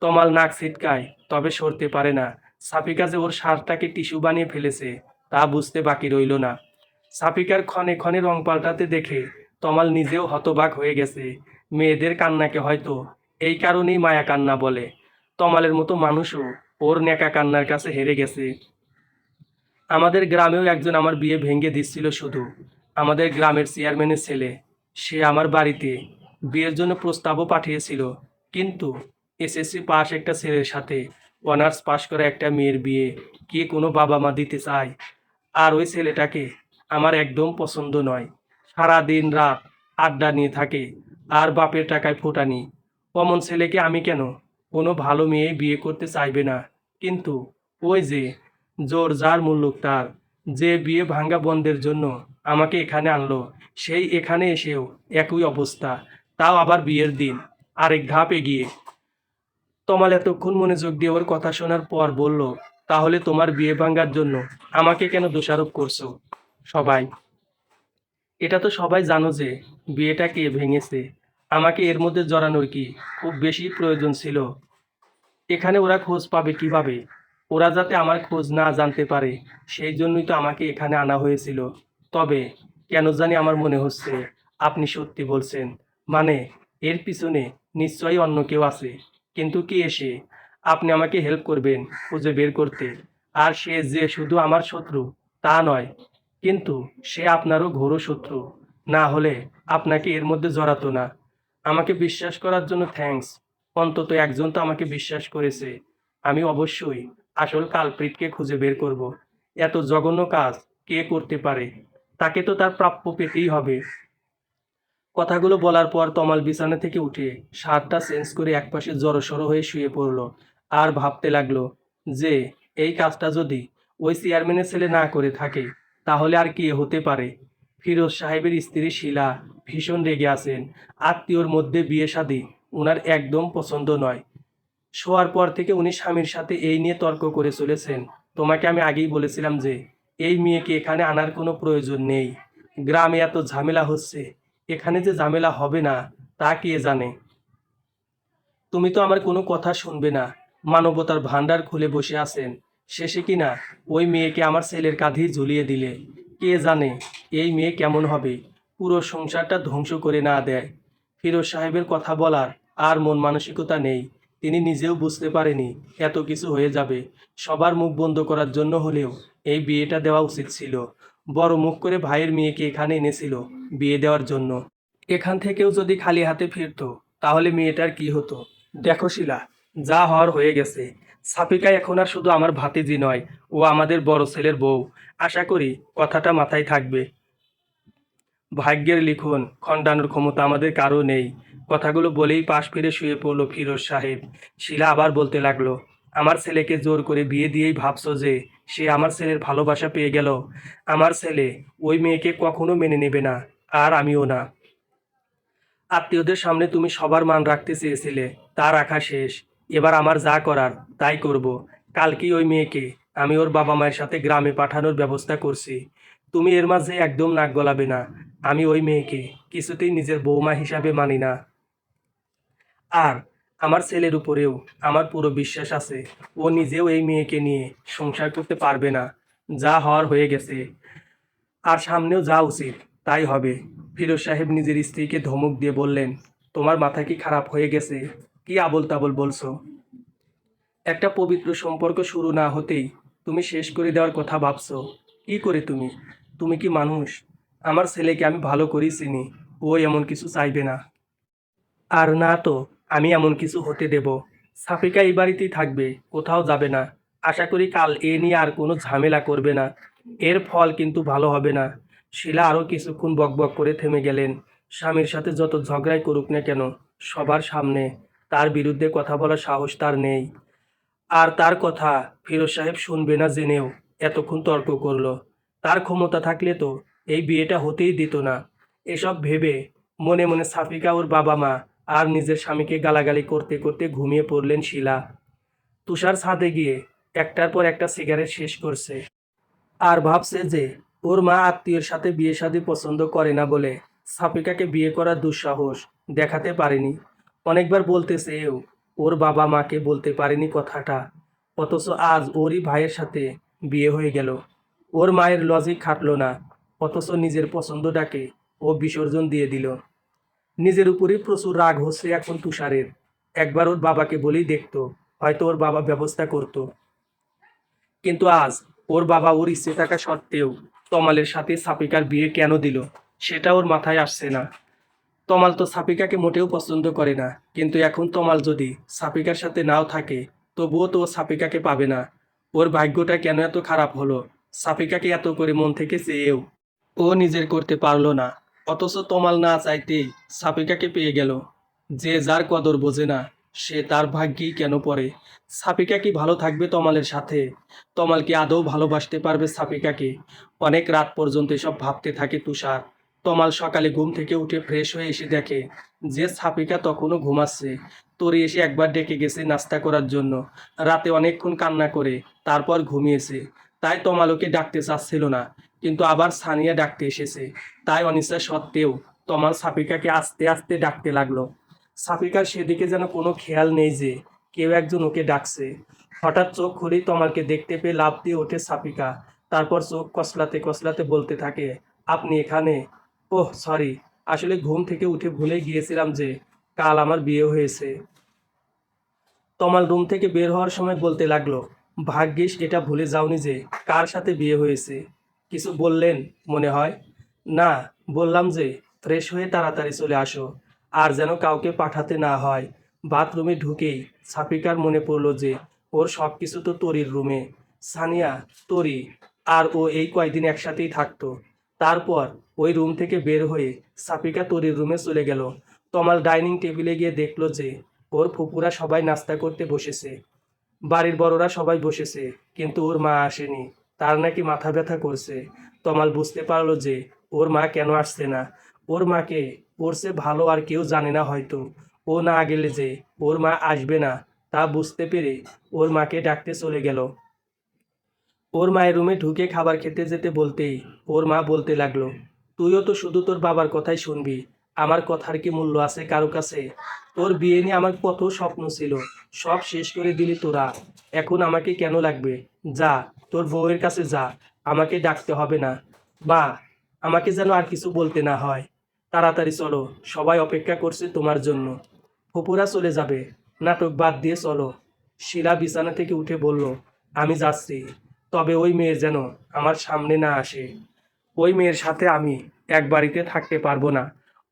Speaker 1: তমাল নাক ছিটকায়, তবে সরতে পারে না। সাফিকা যে ওর শার্টটাকে টিস্যু বানিয়ে ফেলেছে তা বুঝতে বাকি রইল না। সাফিকার ক্ষণে ক্ষণে রং পাল্টাতে দেখে তমাল নিজেও হতবাক হয়ে গেছে। মেয়েদের কান্নাকে হয়তো এই কারণেই মায়া কান্না বলে। তমালের মতো মানুষও ওর নেকা কান্নার কাছে হেরে গেছে। আমাদের গ্রামেও একজন আমার বিয়ে ভেঙে দিচ্ছিল শুধু। আমাদের গ্রামের চেয়ারম্যানের ছেলে। সে আমার বাড়িতে বিয়ের জন্য প্রস্তাবও পাঠিয়েছিল, কিন্তু এসএসসি পাস একটা ছেলের সাথে অনার্স পাশ করা একটা মেয়ের বিয়ে কে কোনো বাবা মা দিতে চায়? আর ওই ছেলেটাকে আমার একদম পছন্দ নয়। সারা দিন রাত আড্ডা নিয়ে থাকে আর বাপের টাকায় ফোটানি। অমন ছেলেকে আমি কেন? কোনো ভালো মেয়ে বিয়ে করতে চাইবে না। কিন্তু ওই যে জোর যার মুল্লুক তার, যে বিয়ে ভাঙ্গা বন্ধের জন্য আমাকে এখানে আনলো, সেই এখানে এসেও একই অবস্থা, তাও আবার বিয়ের দিন আরেক ধাপ এগিয়ে। তমাল এতক্ষণ মনোযোগ দিয়ে ওর কথা শোনার পর বলল, তাহলে তোমার বিয়ে ভাঙ্গার জন্য আমাকে কেন দোষারোপ করছো? সবাই, এটা তো সবাই জানো যে বিয়েটা কে ভেঙেছে। আমাকে এর মধ্যে জড়ানোর কি খুব বেশি প্রয়োজন ছিল? এখানে ওরা খোঁজ পাবে কিভাবে? ওরা যাতে আমার খোঁজ না জানতে পারে, সেই জন্যই তো আমাকে এখানে আনা হয়েছিল। তবে কেন জানি আমার মনে হচ্ছে আপনি সত্যি বলছেন। মানে এর পিছনে নিশ্চয়ই অন্য কেউ আছে। কিন্তু কে এসে? আপনি আমাকে হেল্প করবেন খুঁজে বের করতে। আর সে যে শুধু আমার শত্রু তা নয়, কিন্তু সে আপনারও ঘোর শত্রু। না হলে আপনাকে এর মধ্যে জড়াতো না। আমাকে বিশ্বাস করার জন্য থ্যাঙ্কস। অন্তত একজন তো আমাকে বিশ্বাস করেছে। আমি অবশ্যই আসল কালপ্রিটকে খুঁজে বের করব। এত জঘন্য কাজ কে করতে পারে? তাকে তো তার প্রাপ্য পেতেই হবে। কথাগুলো বলার পর তমাল বিছানা থেকে উঠে শার্টটা চেঞ্জ করে একপাশে জড়সড় হয়ে শুয়ে পড়ল। আর ভাবতে লাগলো যে এই কাজটা যদি ওই চেয়ারম্যানের ছেলে না করে থাকে, তাহলে আর কে হতে পারে? ফিরোজ সাহেবের স্ত্রী শিলা ভীষণ রেগে আছেন। আত্মীয়র মধ্যে বিয়ে শাদী ওনার একদম পছন্দ নয়। শোয়ার পর থেকে উনি স্বামীর সাথে এই নিয়ে তর্ক করে চলেছেন। তোমাকে আমি আগেই বলেছিলাম যে এই মেয়েকে এখানে আনার কোনো প্রয়োজন নেই। গ্রামে এত ঝামেলা হচ্ছে, এখানে যে ঝামেলা হবে না তা কে জানে। তুমি তো আমার কোনো কথা শুনবে না। মানবতার ভান্ডার খুলে বসে আছেন, শেষে কিনা ওই মেয়েকে আমার ছেলের কাঁধেই ঝুলিয়ে দিলে। কে জানে এই মেয়ে কেমন হবে, পুরো সংসারটা ধ্বংস করে না দেয়। ফিরোজ সাহেবের কথা বলার আর মন মানসিকতা নেই। তিনি নিজেও বুঝতে পারেনি এত কিছু হয়ে যাবে। সবার মুখ বন্ধ করার জন্য হলেও এই বিয়েটা দেওয়া উচিত ছিল। বড় মুখ করে ভাইয়ের মেয়েকে এখানে এনেছিল বিয়ে দেওয়ার জন্য। এখান থেকেও যদি খালি হাতে ফিরতো তাহলে মেয়েটার কি হতো? দেখো শিলা, যা হওয়ার হয়ে গেছে। সাফিকা এখন আর শুধু আমার ভাতিজি নয়, ও আমাদের বড় ছেলের বউ। আশা করি কথাটা মাথায় থাকবে। ভাগ্যের লিখন খণ্ডানোর ক্ষমতা আমাদের কারো নেই। কথাগুলো বলেই পাশ ফিরে শুয়ে পড়ল ফিরোজ সাহেব। শিলা আবার বলতে লাগলো, আমার ছেলেকে জোর করে বিয়ে দিয়েই ভাবছো যে সে আমার ছেলের ভালোবাসা পেয়ে গেল? আমার ছেলে ওই মেয়েকে কখনো মেনে নেবে না, আর আমিও না। আত্মীয়দের সামনে তুমি সবার মান রাখতে চেয়েছিলে, তা রাখা শেষ। এবার আমার যা করার তাই করব। কালকেই ওই মেয়েকে আমি ওর বাবা মায়ের সাথে গ্রামে পাঠানোর ব্যবস্থা করছি। তুমি এর মাঝে একদম নাক গলাবে না। আমি ওই মেয়েকে কিছুতেই নিজের বৌমা হিসাবে মানি না। আর আমার ছেলের উপরেও আমার পুরো বিশ্বাস আছে, ও নিজেও এই মেয়েকে নিয়ে সংসার করতে পারবে না। যা হওয়ার হয়ে গেছে, আর সামনেও যা উচিত তাই হবে। ফিরোজ সাহেব নিজের স্ত্রীকে ধমক দিয়ে বললেন, তোমার মাথা কি খারাপ হয়ে গেছে? কি আবোল তাবোল বলছো? একটা পবিত্র সম্পর্ক শুরু না হতেই তুমি শেষ করে দেওয়ার কথা ভাবছো? কি করে তুমি? তুমি কি মানুষ? আমার ছেলেকে আমি ভালো করেই চিনি, ও এমন কিছু চাইবে না। আর না তো, আমি এমন কিছু হতে দেব। সাফিকা এই বাড়িতেই থাকবে, কোথাও যাবে না। আশা করি কাল এ নিয়ে আর কোনো ঝামেলা করবে না। এর ফল কিন্তু ভালো হবে না। শিলা আরও কিছুক্ষণ বকবক করে থেমে গেলেন। স্বামীর সাথে যত ঝগড়াই করুক না কেন, সবার সামনে তার বিরুদ্ধে কথা বলার সাহস তার নেই। আর তার কথা ফিরোজ সাহেব শুনবে না জেনেও এতক্ষণ তর্ক করলো। তার ক্ষমতা থাকলে তো এই বিয়েটা হতেই দিত না। এসব ভেবে মনে মনে সাফিকা ওর বাবা মা আর নিজের স্বামীকে গালাগালি করতে করতে ঘুমিয়ে পড়লেন শিলা। তুষার ছাদে গিয়ে একটার পর একটা সিগারেট শেষ করছে। আর ভাবছে যে ওর মা আত্মীয়ের সাথে বিয়ে শাদী পছন্দ করে না বলে সাফিকাকে বিয়ে করার দুঃসাহস দেখাতে পারেনি। অনেকবার বলতেছে এও, ওর বাবা মাকে বলতে পারেনি কথাটা। অথচ আজ ওরই ভাইয়ের সাথে বিয়ে হয়ে গেল। ওর মায়ের লজিক খাটলো না, অথচ নিজের পছন্দটাকে ও বিসর্জন দিয়ে দিল। নিজের উপরেই প্রচুর রাগ হচ্ছে এখন তুষারের। একবার ওর বাবাকে বলেই দেখতো, হয়তো ওর বাবা ব্যবস্থা করতো। কিন্তু আজ ওর বাবা ওর ইচ্ছে থাকা সত্ত্বেও তমালের সাথে সাফিকার বিয়ে কেন দিল সেটা ওর মাথায় আসছে না। তমাল তো সাফিকাকে মোটেও পছন্দ করে না, কিন্তু এখন তমাল যদি সাফিকার সাথে নাও থাকে তবুও তো ও সাফিকাকে পাবে না। ওর ভাগ্যটা কেন এত খারাপ হলো? সাফিকাকে এত করে মন থেকে চেয়েও ও নিজের করতে পারলো না, অথচ তমাল না চাইতেই সাফিকাকে পেয়ে গেল। যে যার কদর বোঝে না, সে তার ভাগ্যেই কেন পড়ে। সাফিকা কি ভালো থাকবে তমালের সাথে? তমাল কি আদৌ ভালোবাসতে পারবে সাফিকাকে? অনেক রাত পর্যন্ত এসব ভাবতে থাকে তুষার। তমাল সকালে ঘুম থেকে উঠে ফ্রেশ হয়ে এসে দেখে যে সাফিকা তখনও ঘুমাচ্ছে। তোরে এসে একবার ডেকে গেছে নাস্তা করার জন্য। রাতে অনেকক্ষণ কান্না করে তারপর ঘুমিয়েছে। তাই তমাল ওকে ডাকতে চাচ্ছিল না, কিন্তু আবার সানিয়া ডাকতে এসেছে। তাই অনিচ্ছা সত্ত্বেও তমাল সাফিকাকে আস্তে আস্তে ডাকতে লাগলো। সাফিকার সেদিকে যেন কোনো খেয়াল নেই যে কেউ একজন ওকে ডাকছে। হঠাৎ চোখ খুলেই তমালকে দেখতে পেয়ে লাফ দিয়ে ওঠে সাফিকা। তারপর চোখ কসলাতে কসলাতে বলতে থাকে, আপনি এখানে? ওহ সরি, আসলে ঘুম থেকে উঠে ভুলে গিয়েছিলাম যে কাল আমার বিয়ে হয়েছে। তমাল রুম থেকে বের হওয়ার সময় বলতে লাগলো, ভাগ্যিস এটা ভুলে যাওনি যে কার সাথে বিয়ে হয়েছে। কিছু বললেন মনে হয়? না, বললাম যে ফ্রেশ হয়ে তাড়াতাড়ি চলে আসো, আর যেন কাউকে পাঠাতে না হয়। বাথরুমে ঢুকেই সাফিকার মনে পড়লো যে ওর সব কিছু তো তরির রুমে। সানিয়া, তরি আর ও এই কয়দিন একসাথেই থাকতো। তারপর ওই রুম থেকে বের হয়ে সাফিকা তরির রুমে চলে গেল। তমাল ডাইনিং টেবিলে গিয়ে দেখলো যে ওর ফুপুরা সবাই নাস্তা করতে বসেছে। বাড়ির বড়রা সবাই বসেছে, কিন্তু ওর মা আসেনি। তার নাকি মাথা ব্যথা করছে। তমাল বুঝতে পারলো যে ওর মা কেন আসছে না। ওর মাকে ওর চেয়ে ভালো আর কেউ জানে না হয়তো। ও না গেলে যে ওর মা আসবে না তা বুঝতে পেরে ওর মাকে ডাকতে চলে গেল। ওর মায়ের রুমে ঢুকে খাবার খেতে যেতে বলতেই ওর মা বলতে লাগলো, তুইও তো শুধু তোর বাবার কথাই শুনবি, আমার কথার কি মূল্য আছে কারো কাছে? তোর বিয়ে নিয়ে আমার কত স্বপ্ন ছিল, সব শেষ করে দিলি তোরা। এখন আমাকে কেন লাগবে? যা, তোর বউয়ের কাছে যা, আমাকে ডাকতে হবে না। বা আমাকে যেন আর কিছু বলতে না হয়। তাড়াতাড়ি চলো, সবাই অপেক্ষা করছে তোমার জন্য। ফুপুরা চলে যাবে, নাটক বাদ দিয়ে চলো। শিলা বিছানা থেকে উঠে বলল, আমি যাচ্ছি, তবে ওই মেয়ের যেন আমার সামনে না আসে। ওই মেয়ের সাথে আমি এক বাড়িতে থাকতে পারবো না।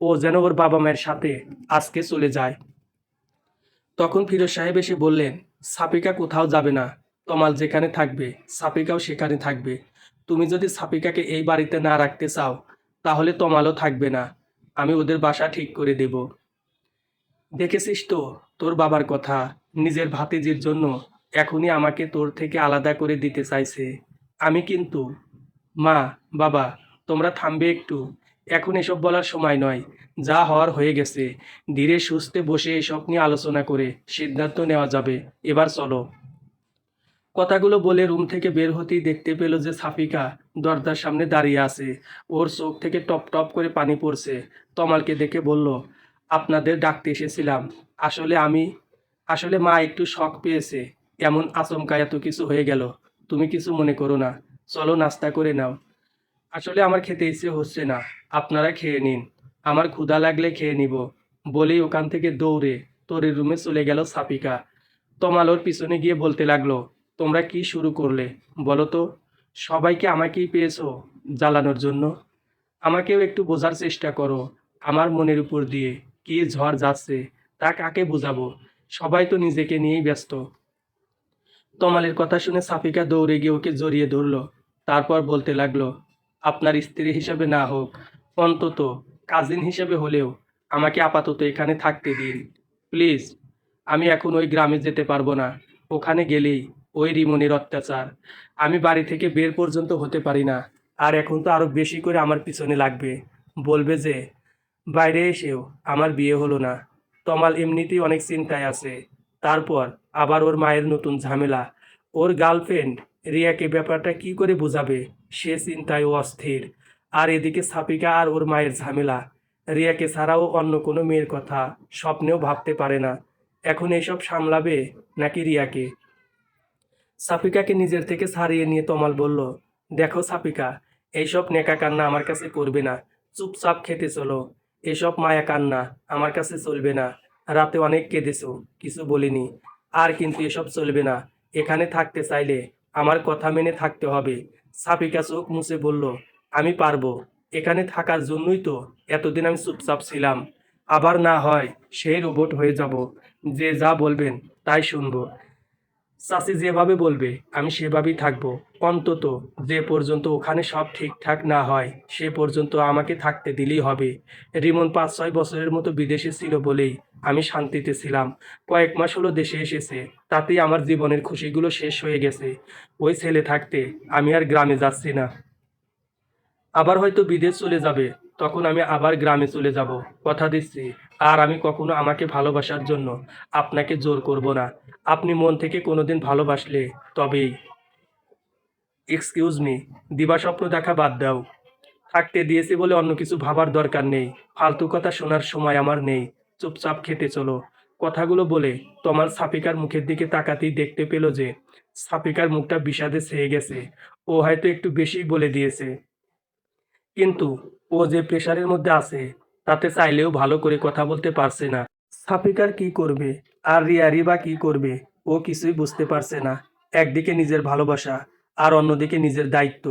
Speaker 1: ও যেন ওর বাবা মায়ের সাথে আজকে চলে যায়। তখন ফিরোজ সাহেব এসে বললেন, সাপিকা কোথাও যাবে না। তমাল যেখানে থাকবে সাপিকাও সেখানে থাকবে। তুমি যদি সাপিকাকে এই বাড়িতে না রাখতে চাও, তাহলে তমালও থাকবে না। আমি ওদের বাসা ঠিক করে দেব। দেখেছিস তো তোর বাবার কথা, নিজের ভাতিজির জন্য এখনই আমাকে তোর থেকে আলাদা করে দিতে চাইছে। আমি কিন্তু, মা, বাবা, তোমরা থামবে একটু। এখন এসব বলার সময় নয়। যা হওয়ার হয়ে গেছে। ধীরে সুস্থে বসে এসব নিয়ে আলোচনা করে সিদ্ধান্ত নেওয়া যাবে। এবার চলো। কথাগুলো বলে রুম থেকে বের হতেই দেখতে পেল যে সাফিকা দরজার সামনে দাঁড়িয়ে আছে। ওর চোখ থেকে টপ টপ করে পানি পড়ছে। তমালকে দেখে বলল, আপনাদের ডাকতে এসেছিলাম। আসলে আমি আসলে মা একটু শক পেয়েছে। এমন আচমকা এত কিছু হয়ে গেল। তুমি কিছু মনে করো না। চলো নাস্তা করে নাও। আসলে আমার খেতে ইচ্ছে হচ্ছে না, আপনারা খেয়ে নিন। আমার ক্ষুধা লাগলে খেয়ে নিব। বলেই ওখান থেকে দৌড়ে তোরের রুমে চলে গেল সাপিকা। তমাল ওর পিছনে গিয়ে বলতে লাগলো, তোমরা কি শুরু করলে বলো তো? সবাইকে আমাকেই পেয়েছো জ্বালানোর জন্য? আমাকেও একটু বোঝার চেষ্টা করো। আমার মনের উপর দিয়ে কি ঝড় যাচ্ছে, তা কাকে বোঝাবো? সবাই তো নিজেকে নিয়েই ব্যস্ত। তমালের কথা শুনে সাফিকা দৌড়ে গিয়ে ওকে জড়িয়ে ধরলো। তারপর বলতে লাগলো, আপনার স্ত্রী হিসেবে না হোক, অন্তত কাজিন হিসেবে হলেও আমাকে আপাতত এখানে থাকতে দিন প্লিজ। আমি এখন ওই গ্রামে যেতে পারবো না। ওখানে গেলেই ওই রিমনের অত্যাচার। আমি বাড়ি থেকে বের পর্যন্ত হতে পারি না। আর এখন তো আরো বেশি করে আমার পিছনে লাগবে। বলবে যে বাইরে এসেও আমার বিয়ে হলো না। তমাল এমনিতেই অনেক চিন্তায় আছে। তারপর আবার ওর মায়ের নতুন ঝামেলা। ওর গার্লফ্রেন্ড রিয়াকে ব্যাপারটা কি করে বোঝাবে, সে চিন্তায় ও অস্থির। আর এদিকে সাপিকা আর ওর মায়ের ঝামেলা। রিয়াকে ছাড়াও অন্য কোনো মেয়ের কথা স্বপ্নেও ভাবতে পারে না। এখন এসব সামলাবে নাকি রিয়াকে? সাফিকাকে নিজের থেকে ছাড়িয়ে নিয়ে তমাল বলল, দেখো সাফিকা, এইসব নেকা কান্না আমার কাছে করবে না। চুপচাপ খেতে চলো। এসব মায়া কান্না আমার কাছে চলবে না। রাতে অনেক কেঁদেছো, কিছু বলিনি। আর কিন্তু এসব চলবে না। এখানে থাকতে চাইলে আমার কথা মেনে থাকতে হবে। সাফিকা চোখ মুছে বলল, আমি পারবো। এখানে থাকার জন্যই তো এতদিন আমি চুপচাপ ছিলাম। আবার না হয় সেই রোবট হয়ে যাব, যে যা বলবেন তাই শুনবো। চাচি যেভাবে বলবে আমি সেভাবেই থাকবো। অন্তত যে পর্যন্ত ওখানে সব ঠিকঠাক না হয় সে পর্যন্ত আমাকে থাকতে দিলেই হবে। রিমন 5-6 বছরের মতো বিদেশে ছিল বলেই আমি শান্তিতে ছিলাম। কয়েক মাস হলো দেশে এসেছে, তাতেই আমার জীবনের খুশিগুলো শেষ হয়ে গেছে। ওই ছেলে থাকতে আমি আর গ্রামে যাচ্ছি না। আবার হয়তো বিদেশ চলে যাবে, তখন আমি আবার গ্রামে চলে যাব, কথা দিচ্ছি। আর আমি কখনো আমাকে ভালোবাসার জন্য আপনাকে জোর করব না। আপনি মন থেকে কোনোদিন ভালোবাসলে তবেই। এক্সকিউজ মি, দিবাস্বপ্ন দেখা বাদ দাও। থাকতে দিয়েছি বলে অন্য কিছু ভাবার দরকার নেই। ফালতু কথা শোনার সময় আমার নেই। চুপচাপ খেতে চলো। কথাগুলো বলে তমাল সাফিকার মুখের দিকে তাকাতেই দেখতে পেল যে সাফিকার মুখটা বিষাদে ছেয়ে গেছে। ও হয়তো একটু বেশি বলে দিয়েছে। কিন্তু ও যে প্রেশারের মধ্যে আছে, তাতে চাইলেও ভালো করে কথা বলতে পারছে না। সাফিকার কি করবে আর রিয়ারি বা কি করবে, ও কিছুই বুঝতে পারছে না। একদিকে নিজের ভালোবাসা আর অন্যদিকে নিজের দায়িত্ব,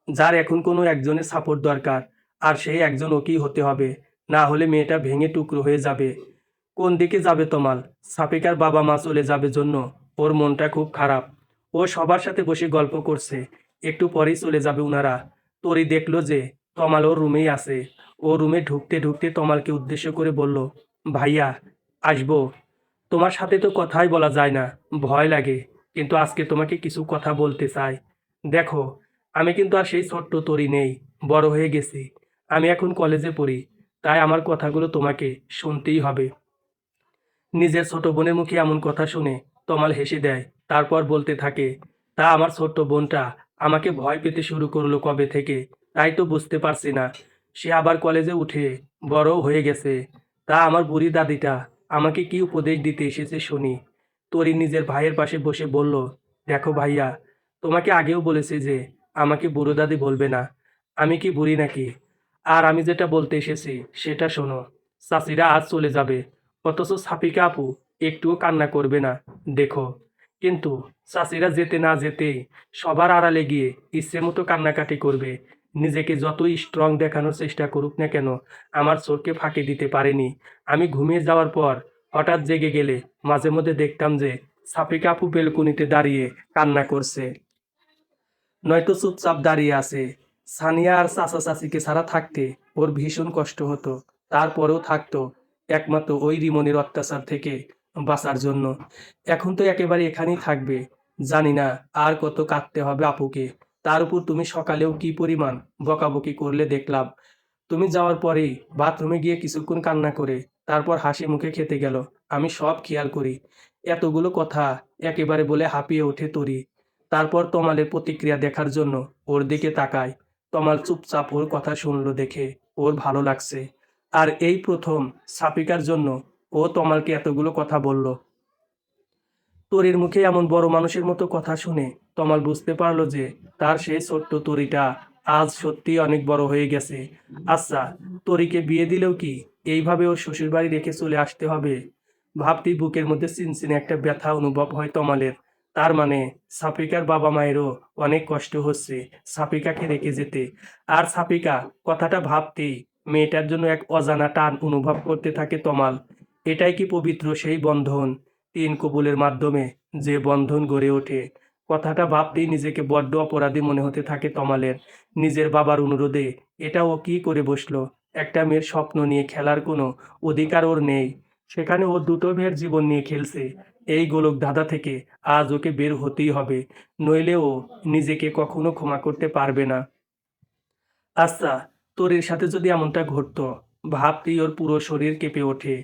Speaker 1: যার এখন কোনো একজনের সাপোর্ট দরকার। আর সেই একজন ওকেই হতে হবে, না হলে মেয়েটা ভেঙে টুকরো হয়ে যাবে। কোন দিকে যাবে তমাল? সাফিকার বাবা মা চলে যাবে জন্য ওর মনটা খুব খারাপ। ও সবার সাথে বসে গল্প করছে, একটু পরেই চলে যাবে উনারা। তরি দেখলো যে তমাল ওর রুমেই আছে। ও রুমে ঢুকতে ঢুকতে তমালকে উদ্দেশ্য করে বলল, ভাইয়া, আসবো? তোমার সাথে তো কথাই বলা যায় না, ভয় লাগে। কিন্তু আজকে তোমাকে কিছু কথা বলতে চাই। দেখো, আমি কিন্তু আর সেই ছোট্ট তরি নেই, বড় হয়ে গেছি। আমি এখন কলেজে পড়ি, তাই আমার কথাগুলো তোমাকে শুনতেই হবে। নিজের ছোট বোনের মুখে এমন কথা শুনে তমাল হেসে দেয়। তারপর বলতে থাকে, তা আমার ছোট্ট বোনটা আমাকে ভয় পেতে শুরু করলো কবে থেকে, তাই তো বুঝতে পারছি না। সে আবার কলেজে উঠে বড়ও হয়ে গেছে। তা আমার বুড়ি দাদিটা আমাকে কি উপদেশ দিতে এসেছে শুনি। তরি নিজের ভাইয়ের পাশে বসে বলল, দেখো ভাইয়া, তোমাকে আগেও বলেছি যে আমাকে বুড়ো দাদি বলবে না। আমি কি বুড়ি নাকি? আর আমি যেটা বলতে এসেছি সেটা শোনো। চাচিরা আজ চলে যাবে, অথচ সাফিকা আপু একটুও কান্না করবে না, দেখো। কিন্তু চাচিরা যেতে না যেতেই সবার আড়ালে গিয়ে ইচ্ছে মতো কান্নাকাটি করবে। নিজেকে যতই স্ট্রং দেখানোর চেষ্টা করুক না কেন, আমার চোখকে ফাঁকি দিতে পারেনি। আমি ঘুমিয়ে যাওয়ার পর হঠাৎ জেগে গেলে মাঝে মধ্যে দেখতাম যে সাফিকা আপু বেলকুনিতে দাঁড়িয়ে কান্না করছে, নয়তো চুপচাপ দাঁড়িয়ে আছে। সানিয়া আর চাচা চাচিকে ছাড়া থাকতে ওর ভীষণ কষ্ট হতো। তারপরেও থাকতো, একমাত্র ওই রিমনের অত্যাচার থেকে বাঁচার জন্য। এখন তো একেবারে এখানেই থাকবে। জানি না আর কত কাঁদতে হবে আপুকে। তার উপর তুমি সকালেও কি পরিমাণ বকাবকি করলে দেখলাম। তুমি যাওয়ার পরেই বাথরুমে গিয়ে কিছুক্ষণ কান্না করে তারপর হাসি মুখে খেতে গেল। আমি সব খেয়াল করি। এতগুলো কথা একেবারে বলে হাঁপিয়ে ওঠে তরি। তারপর তমালের প্রতিক্রিয়া দেখার জন্য ওর দিকে তাকায়। তমাল চুপচাপ ওর কথা শুনলো দেখে ওর ভালো লাগছে। আর এই প্রথম সাফিকার জন্য ও তমালকে এতগুলো কথা বলল। তরির মুখে এমন বড় মানুষের মতো কথা শুনে তমাল বুঝতে পারলো যে তার সেই ছোট্ট তরিটা আজ সত্যি অনেক বড় হয়ে গেছে। আচ্ছা, তরিকে বিয়ে দিলেও কি এইভাবে ওর শ্বশুর বাড়ি রেখে চলে আসতে হবে? ভাবতেই বুকের মধ্যে চিনচিনে একটা ব্যথা অনুভব হয় তমালের। তার মানে সাফিকার বাবা মায়েরও অনেক কষ্ট হচ্ছে সাফিকাকে রেখে যেতে। আর সাফিকা কথাটা ভাবতেই মেয়েটার জন্য এক অজানা টান অনুভব করতে থাকে তমাল। এটাই কি পবিত্র সেই বন্ধন, তিন কবুলের মাধ্যমে যে বন্ধন গড়ে ওঠে? কথাটা ভাবতেই নিজেকে বড্ড অপরাধী মনে হতে থাকে তমালের। নিজের বাবার অনুরোধে এটা ও কি করে বসলো? একটা মেয়ের স্বপ্ন নিয়ে খেলার কোনো অধিকার ওর নেই। সেখানে ও দুটো মেয়ের জীবন নিয়ে খেলছে। এই গোলক ধাঁধা থেকে আজ ওকে বের হতেই হবে, নইলে ও নিজেকে কখনো ক্ষমা করতে পারবে না। আচ্ছা, তরির সাথে যদি এমনটা ঘটতো, ভাবতেই ওর পুরো শরীর কেঁপে ওঠে।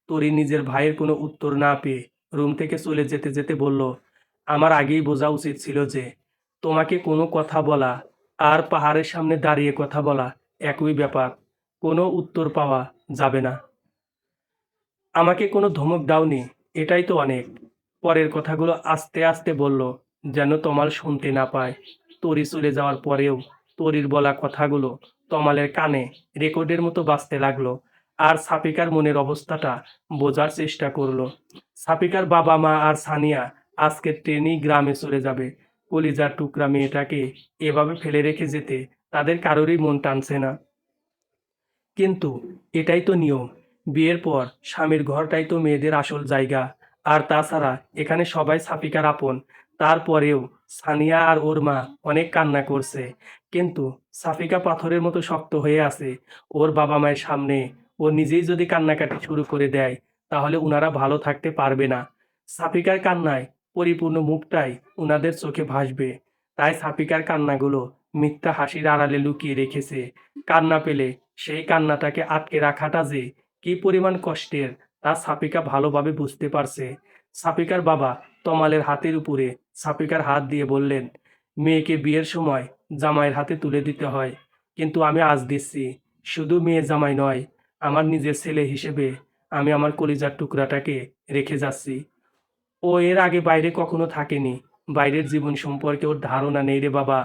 Speaker 1: তরি নিজের ভাইয়ের কোনো উত্তর না পেয়ে রুম থেকে চলে যেতে যেতে বলল, আমার আগেই বোঝা উচিত ছিল যে তোমাকে কোনো কথা বলা আর পাহাড়ের সামনে দাঁড়িয়ে কথা বলা একই ব্যাপার। কোনো উত্তর পাওয়া যাবে না। আমাকে কোনো ধমক দাওনি, এটাই তো অনেক। পরের কথাগুলো আস্তে আস্তে বলল, যেন তমাল শুনতে না পায়। তরি চলে যাওয়ার পরেও তরির বলা কথাগুলো তমালের কানে রেকর্ডের মতো বাজতে লাগলো। আর সাফিকার মনের অবস্থাটা বোঝার চেষ্টা করলো। সাফিকার বাবা মা আর সানিয়া আজকে ট্রেনেই গ্রামে চলে যাবে। কলিজার টুকরা মেয়েটাকে এভাবে ফেলে রেখে যেতে তাদের কারোরই মন টানছে না। কিন্তু এটাই তো নিয়ম। বিয়ের পর স্বামীর ঘরটাই তো মেয়েদের আসল জায়গা। আর তাছাড়া এখানে সবাই সাফিকার আপন। তারপরেও সানিয়া আর ওর মা অনেক কান্না করছে। কিন্তু সাফিকা পাথরের মতো শক্ত হয়ে আছে। ওর বাবা মায়ের সামনে ও নিজেই যদি কান্নাকাটি শুরু করে দেয়, তাহলে উনারা ভালো থাকতে পারবে না। সাফিকার কান্নায় পরিপূর্ণ মুখটাই উনাদের চোখে ভাসবে। তাই সাফিকার কান্নাগুলো মিথ্যা হাসির আড়ালে লুকিয়ে রেখেছে। কান্না পেলে সেই কান্নাটাকে আটকে রাখাটা যে কি পরিমাণ কষ্টের, তা সাফিকা ভালোভাবে বুঝতে পারছে। সাফিকার বাবা তমালের হাতের উপরে সাফিকার হাত দিয়ে বললেন, মেয়েকে বিয়ের সময় জামাইয়ের হাতে তুলে দিতে হয়, কিন্তু আমি আজ দিচ্ছি। শুধু মেয়ে জামাই নয়, আমার নিজের ছেলে হিসেবে আমি আমার কলিজার টুকরাটাকে রেখে যাচ্ছি। ও এর আগে বাইরে কখনো থাকেনি। বাইরের জীবন সম্পর্কে ওর ধারণা নেই রে বাবা।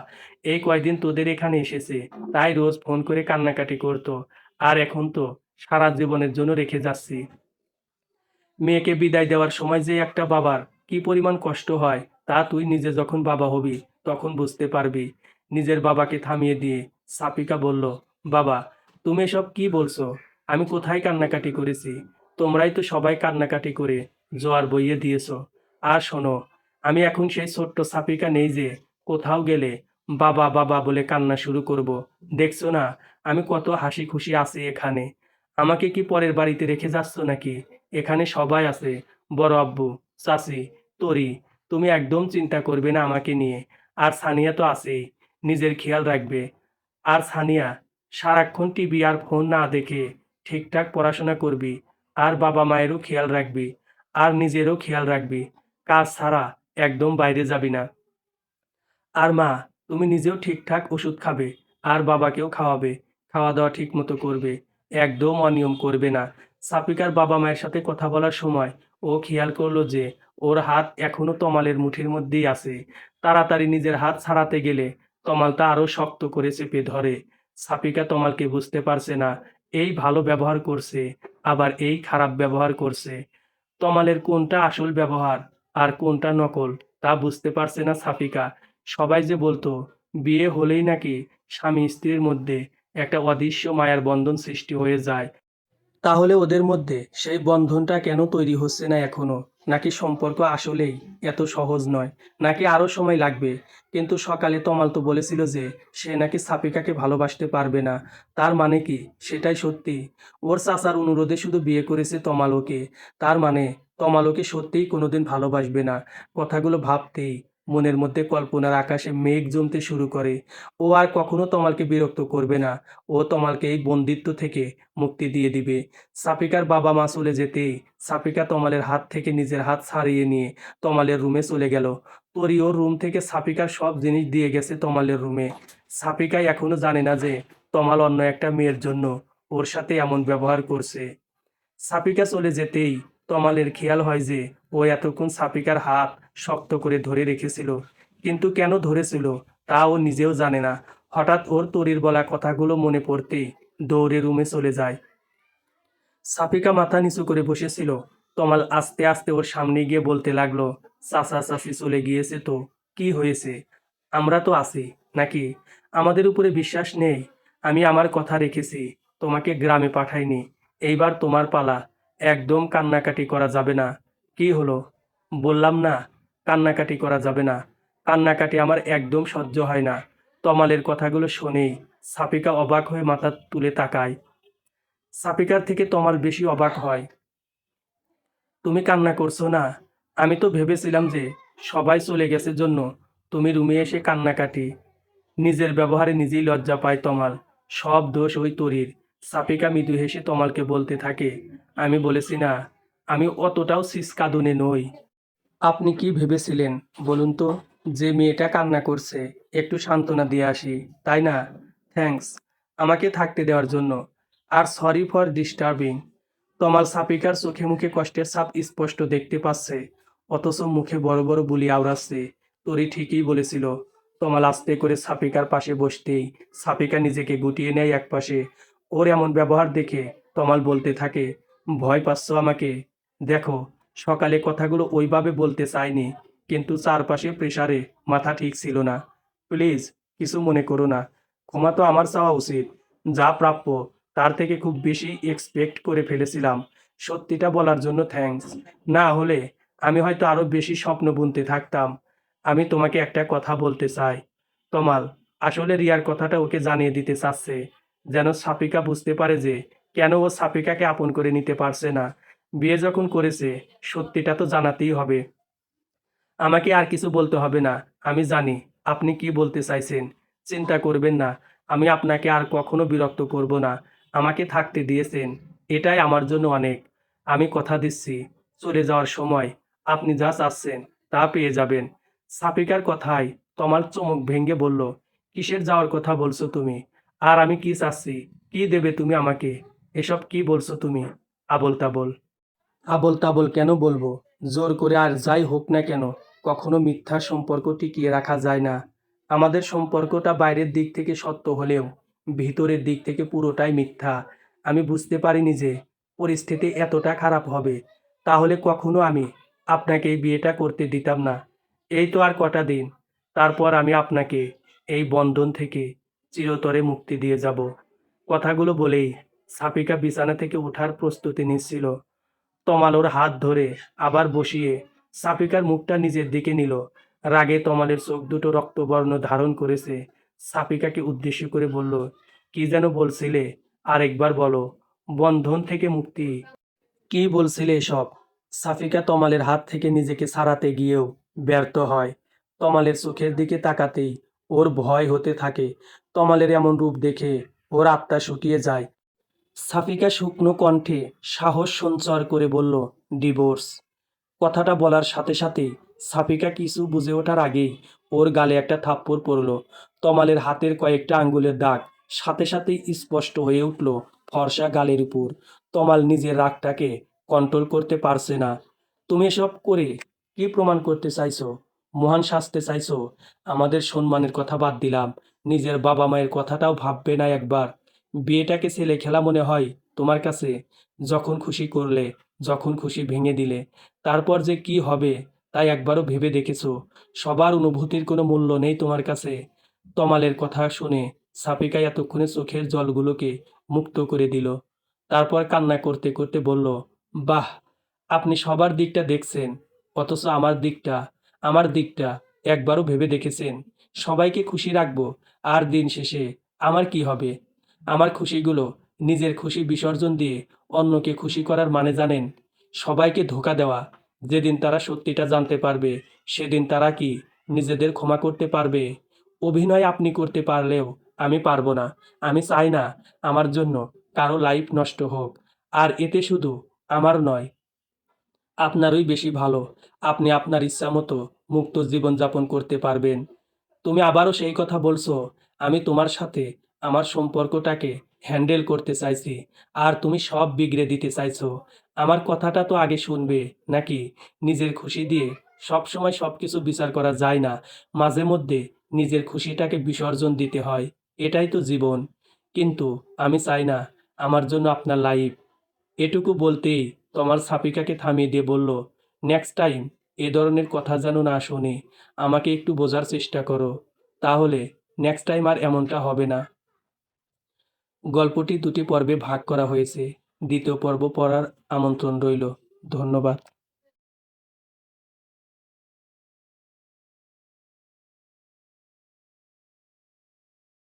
Speaker 1: এই কয়দিন তোদের এখানে এসেছে, তাই রোজ ফোন করে কান্নাকাটি করতো। আর এখন তো সারা জীবনের জন্য রেখে যাচ্ছি। মেয়েকে বিদায় দেওয়ার সময় যে একটা বাবার কি পরিমাণ কষ্ট হয়, তা তুই নিজে যখন বাবা হবি তখন বুঝতে পারবি। নিজের বাবাকে থামিয়ে দিয়ে সাফিকা বলল, বাবা, তুমি এসব কি বলছো? আমি কোথায় কান্নাকাটি করেছি? তোমরাই তো সবাই কান্নাকাটি করে জোয়ার বইয়ে দিয়েছো। আর শোনো, আমি এখন সেই ছোট্ট সাফিকা নেই যে কোথাও গেলে বাবা বাবা বলে কান্না শুরু করব। দেখছো না আমি কত হাসি খুশি আছি এখানে। আমাকে কি পরের বাড়িতে রেখে যাচ্ছ নাকি? এখানে সবাই আছে, বড় আব্বু, চাচি, তরি। তুমি একদম চিন্তা করবে না আমাকে নিয়ে। আর সানিয়া তো আছেই, নিজের খেয়াল রাখবে। আর সানিয়া, সারাক্ষণ টিভি আর ফোন না দেখে ঠিকঠাক পড়াশোনা করবি। আর বাবা মায়েরও খেয়াল রাখবি। আর নিজেরও খেয়াল রাখবি। কাজ ছাড়া একদম বাইরে যাবি না। আর মা, তুমি নিজেও ঠিকঠাক ওষুধ খাবে আর বাবাকেও খাওয়াবে। খাওয়া দাওয়া ঠিক মতো করবে, একদম অনিয়ম করবে না। সাফিকার বাবা মায়ের সাথে কথা বলার সময় ও খেয়াল করলো যে ওর হাত এখনো তমালের মুঠির মধ্যেই আছে। তাড়াতাড়ি নিজের হাত ছাড়াতে গেলে তমালটা আরো শক্ত করে চেপে ধরে। সাফিকা তমালকে বুঝতে পারছে না, এই ভালো ব্যবহার করছে আবার এই খারাপ ব্যবহার করছে। তমালের কোনটা আসল ব্যবহার আর কোনটা নকল তা বুঝতে পারছে না সাফিকা। সবাই যে বলতো বিয়ে হলেই নাকি স্বামী স্ত্রীর মধ্যে একটা অদৃশ্য মায়ার বন্ধন সৃষ্টি হয়ে যায়, তাহলে ওদের মধ্যে সেই বন্ধনটা কেন তৈরি হচ্ছে না এখনো? নাকি সম্পর্ক আসলেই এত সহজ নয়, নাকি আরো সময় লাগবে? কিন্তু সকালে তমাল তো বলেছিল যে সে নাকি সাফিকাকে ভালোবাসতে পারবে না। তার মানে কি সেটাই সত্যি? ওর চাচার অনুরোধে শুধু বিয়ে করেছে তমাল ওকে, তার মানে তমাল ওকে সত্যিই কোনোদিন ভালোবাসবে না। কথাগুলো ভাবতেই মনের মধ্যে কল্পনার আকাশে মেঘ জমতে শুরু করে। ও আর কখনো তমালকে বিরক্ত করবে না, ও তমালকে এই বন্দিত্ব থেকে মুক্তি দিয়ে দিবে। সাফিকার বাবা মা চলে যেতেই সাফিকা তমালের হাত থেকে নিজের হাত ছাড়িয়ে নিয়ে তমালের রুমে চলে গেল। তরি ওর রুম থেকে সাফিকার সব জিনিস দিয়ে গেছে তমালের রুমে। সাফিকা এখনো জানে না যে তমাল অন্য একটা মেয়ের জন্য ওর সাথে এমন ব্যবহার করছে। সাফিকা চলে যেতেই তমালের খেয়াল হয় যে ও এতক্ষণ সাফিকার হাত শক্ত করে ধরে রেখেছিল, কিন্তু কেন ধরেছিল তা ও নিজেও জানে না। হঠাৎ ওর তরির বলা কথাগুলো মনে পড়তেই দৌড়ে রুমে চলে যায়। সাফিকা মাথা নিচু করে বসেছিল। তমাল আস্তে আস্তে ওর সামনে গিয়ে বলতে লাগলো, চাচা চাচি চলে গিয়েছে তো কি হয়েছে? আমরা তো আছি নাকি? আমাদের উপরে বিশ্বাস নেই? আমি আমার কথা রেখেছি, তোমাকে গ্রামে পাঠাইনি। এইবার তোমার পালা। একদম কান্নাকাটি করা যাবে না। কি হলো? বললাম না কান্নাকাটি করা যাবে না। কান্নাকাটি আমার একদম সহ্য হয় না। তমালের কথাগুলো শুনেই সাফিকা অবাক হয়ে মাথা তুলে তাকায়। সাফিকার থেকে তমাল বেশি অবাক হয়। তুমি কান্না করছো না? আমি তো ভেবেছিলাম যে সবাই চলে গেছে জন্য তুমি রুমে এসে কান্নাকাটি। নিজের ব্যবহারে নিজেই লজ্জা পায় তমাল। সব দোষ ওই তরির। সাফিকা মৃদু হেসে তমালকে বলতে থাকে, আমি বলেছি না আমি অতটাও সিসকাদুনে নই। আপনি কি ভেবেছিলেন বলুন তো? যে মেয়েটা কান্না করছে একটু সান্ত্বনা দিয়ে আসি, তাই না? থ্যাঙ্কস আমাকে থাকতে দেওয়ার জন্য। আর সরি ফর ডিস্টার্বিং। তমাল সাফিকার চোখে মুখে কষ্টের ছাপ স্পষ্ট দেখতে পাচ্ছে, অথচ মুখে বড় বড় বুলি আওড়াচ্ছে। তরি ঠিকই বলেছিল। তমাল আস্তে করে সাফিকার পাশে বসতেই সাফিকা নিজেকে গুটিয়ে নেয় একপাশে। ওর এমন ব্যবহার দেখে তমাল বলতে থাকে, ভয় পাচ্ছ আমাকে? দেখো, সকালে কথাগুলো ওইভাবে বলতে চাইনি, কিন্তু চারপাশে প্রেসারে মাথা ঠিক ছিল না। প্লিজ কিছু মনে করো না। ক্ষমা তো আমার চাওয়া উচিত। যা প্রাপ্য তার থেকে খুব বেশি এক্সপেক্ট করে ফেলেছিলাম। সত্যিটা বলার জন্য থ্যাঙ্কস। না হলে আমি হয়তো আরো বেশি স্বপ্ন বুনতে থাকতাম। আমি তোমাকে একটা কথা বলতে চাই। তমাল আসলে রিয়ার কথাটা ওকে জানিয়ে দিতে চাচ্ছে, যেন সাফিকা বুঝতে পারে যে কেন ও সাফিকাকে আপন করে নিতে পারছে না। বিয়ে যখন করেছে সত্যিটা তো জানাতেই হবে। আমাকে আর কিছু বলতে হবে না। আমি জানি আপনি কি বলতে চাইছেন। চিন্তা করবেন না, আমি আপনাকে আর কখনো বিরক্ত করব না। আমাকে থাকতে দিয়েছেন, এটাই আমার জন্য অনেক। আমি কথা দিচ্ছি, চলে যাওয়ার সময় আপনি যা চাচ্ছেন তা পেয়ে যাবেন। সাফিকার কথায় তমাল চমক ভেঙে বলল, কিসের যাওয়ার কথা বলছো তুমি? আর আমি কি চাচ্ছি? কি দেবে তুমি আমাকে? এসব কি বলছো তুমি? আবোল তাবোল। আবোল তাবোল কেন বলবো? জোর করে আর যাই হোক না কেন, কখনো মিথ্যা সম্পর্ক টিকিয়ে রাখা যায় না। আমাদের সম্পর্কটা বাইরের দিক থেকে সত্য হলেও ভিতরের দিক থেকে পুরোটাই মিথ্যা। আমি বুঝতে পারিনি যে পরিস্থিতি এতটা খারাপ হবে। তাহলে কখনো আমি আপনাকে এই বিয়েটা করতে দিতাম না। এই তো আর কটা দিন, তারপর আমি আপনাকে এই বন্ধন থেকে চিরতরে মুক্তি দিয়ে যাব। কথাগুলো বলেই সাফিকা বিছানা থেকে ওঠার প্রস্তুতি নিচ্ছিল। তমাল ওর হাত ধরে আবার বসিয়ে সাফিকার মুখটা নিজের দিকে নিল। রাগে তমালের চোখ দুটো রক্তবর্ণ ধারণ করেছে। সাফিকাকে উদ্দেশ্য করে বলল, কি যেন বলছিলে? আরেকবার বলো। বন্ধন থেকে মুক্তি? কি বলছিলে এসব? সাফিকা তমালের হাত থেকে নিজেকে ছাড়াতে গিয়েও ব্যর্থ হয়। তমালের চোখের দিকে তাকাতেই ওর ভয় হতে থাকে। তমালের এমন রূপ দেখে ওর আত্মা শুকিয়ে যায়। সাফিকা শুকনো কণ্ঠে সাহস সঞ্চার করে বলল, ডিভোর্স। কথাটা বলার সাথে সাথেই সাফিকা কিছু বুঝে ওঠার আগেই ওর গালে একটা থাপ্পড় পড়ল। তমালের হাতের কয়েকটা আঙ্গুলের দাগ সাথে সাথেই স্পষ্ট হয়ে উঠল ফর্সা গালের উপর। তমাল নিজের রাগটাকে কন্ট্রোল করতে পারছে না। তুমি এসব করে কি প্রমাণ করতে চাইছো? মহান সাজতে চাইছো? আমাদের সম্মানের কথা বাদ দিলাম, নিজের বাবা মায়ের কথাটাও ভাববে না একবার? বিয়েটাকে ছেলে খেলা মনে হয় তোমার কাছে? যখন খুশি করলে, যখন খুশি ভেঙে দিলে, তারপর যে কি হবে তাই একবারও ভেবে দেখেছো? সবার অনুভূতির কোনো মূল্য নেই তোমার কাছে? তমালের কথা শুনে সাফিকা এতক্ষণে চোখের জলগুলোকে মুক্ত করে দিল। তারপর কান্না করতে করতে বলল, বাহ, আপনি সবার দিকটা দেখছেন, অথচ আমার দিকটা একবারও ভেবে দেখেছেন? সবাইকে খুশি রাখবো, আর দিন শেষে আমার কি হবে? আমার খুশিগুলো নিজের খুশি বিসর্জন দিয়ে অন্যকে খুশি করার মানে জানেন? সবাইকে ধোঁকা দেওয়া। যেদিন তারা সত্যিটা জানতে পারবে, সেদিন তারা কি নিজেদের ক্ষমা করতে পারবে? অভিনয় আপনি করতে পারলেও আমি পারবো না। আমি চাই না আমার জন্য কারো লাইফ নষ্ট হোক। আর এতে শুধু আমার নয়, আপনারই বেশি ভালো। আপনি আপনার ইচ্ছামতো মুক্ত জীবনযাপন করতে পারবেন। তুমি আবারও সেই কথা বলছো, আমি তোমার সাথে আমার সম্পর্কটাকে হ্যান্ডেল করতে চাইছি, আর তুমি সব বিগড়ে দিতে চাইছো। আমার কথাটা তো আগে শুনবে নাকি? নিজের খুশি দিয়ে সবসময় সবকিছু বিচার করা যায় না। মাঝে মধ্যে নিজের খুশিটাকে বিসর্জন দিতে হয়। এটাই তো জীবন। কিন্তু আমি চাই না আমার জন্য আপনার লাইফ। এটুকু বলতেই তমাল সাফিকাকে থামিয়ে দিয়ে বলল, নেক্সট টাইম এ ধরনের কথা যেন না শুনি। আমাকে একটু বোঝার চেষ্টা করো, তাহলে নেক্সট টাইম আর এমনটা হবে না। গল্পটি দুটি পর্বে ভাগ করা হয়েছে। দ্বিতীয় পর্ব পড়ার আমন্ত্রণ রইল। ধন্যবাদ।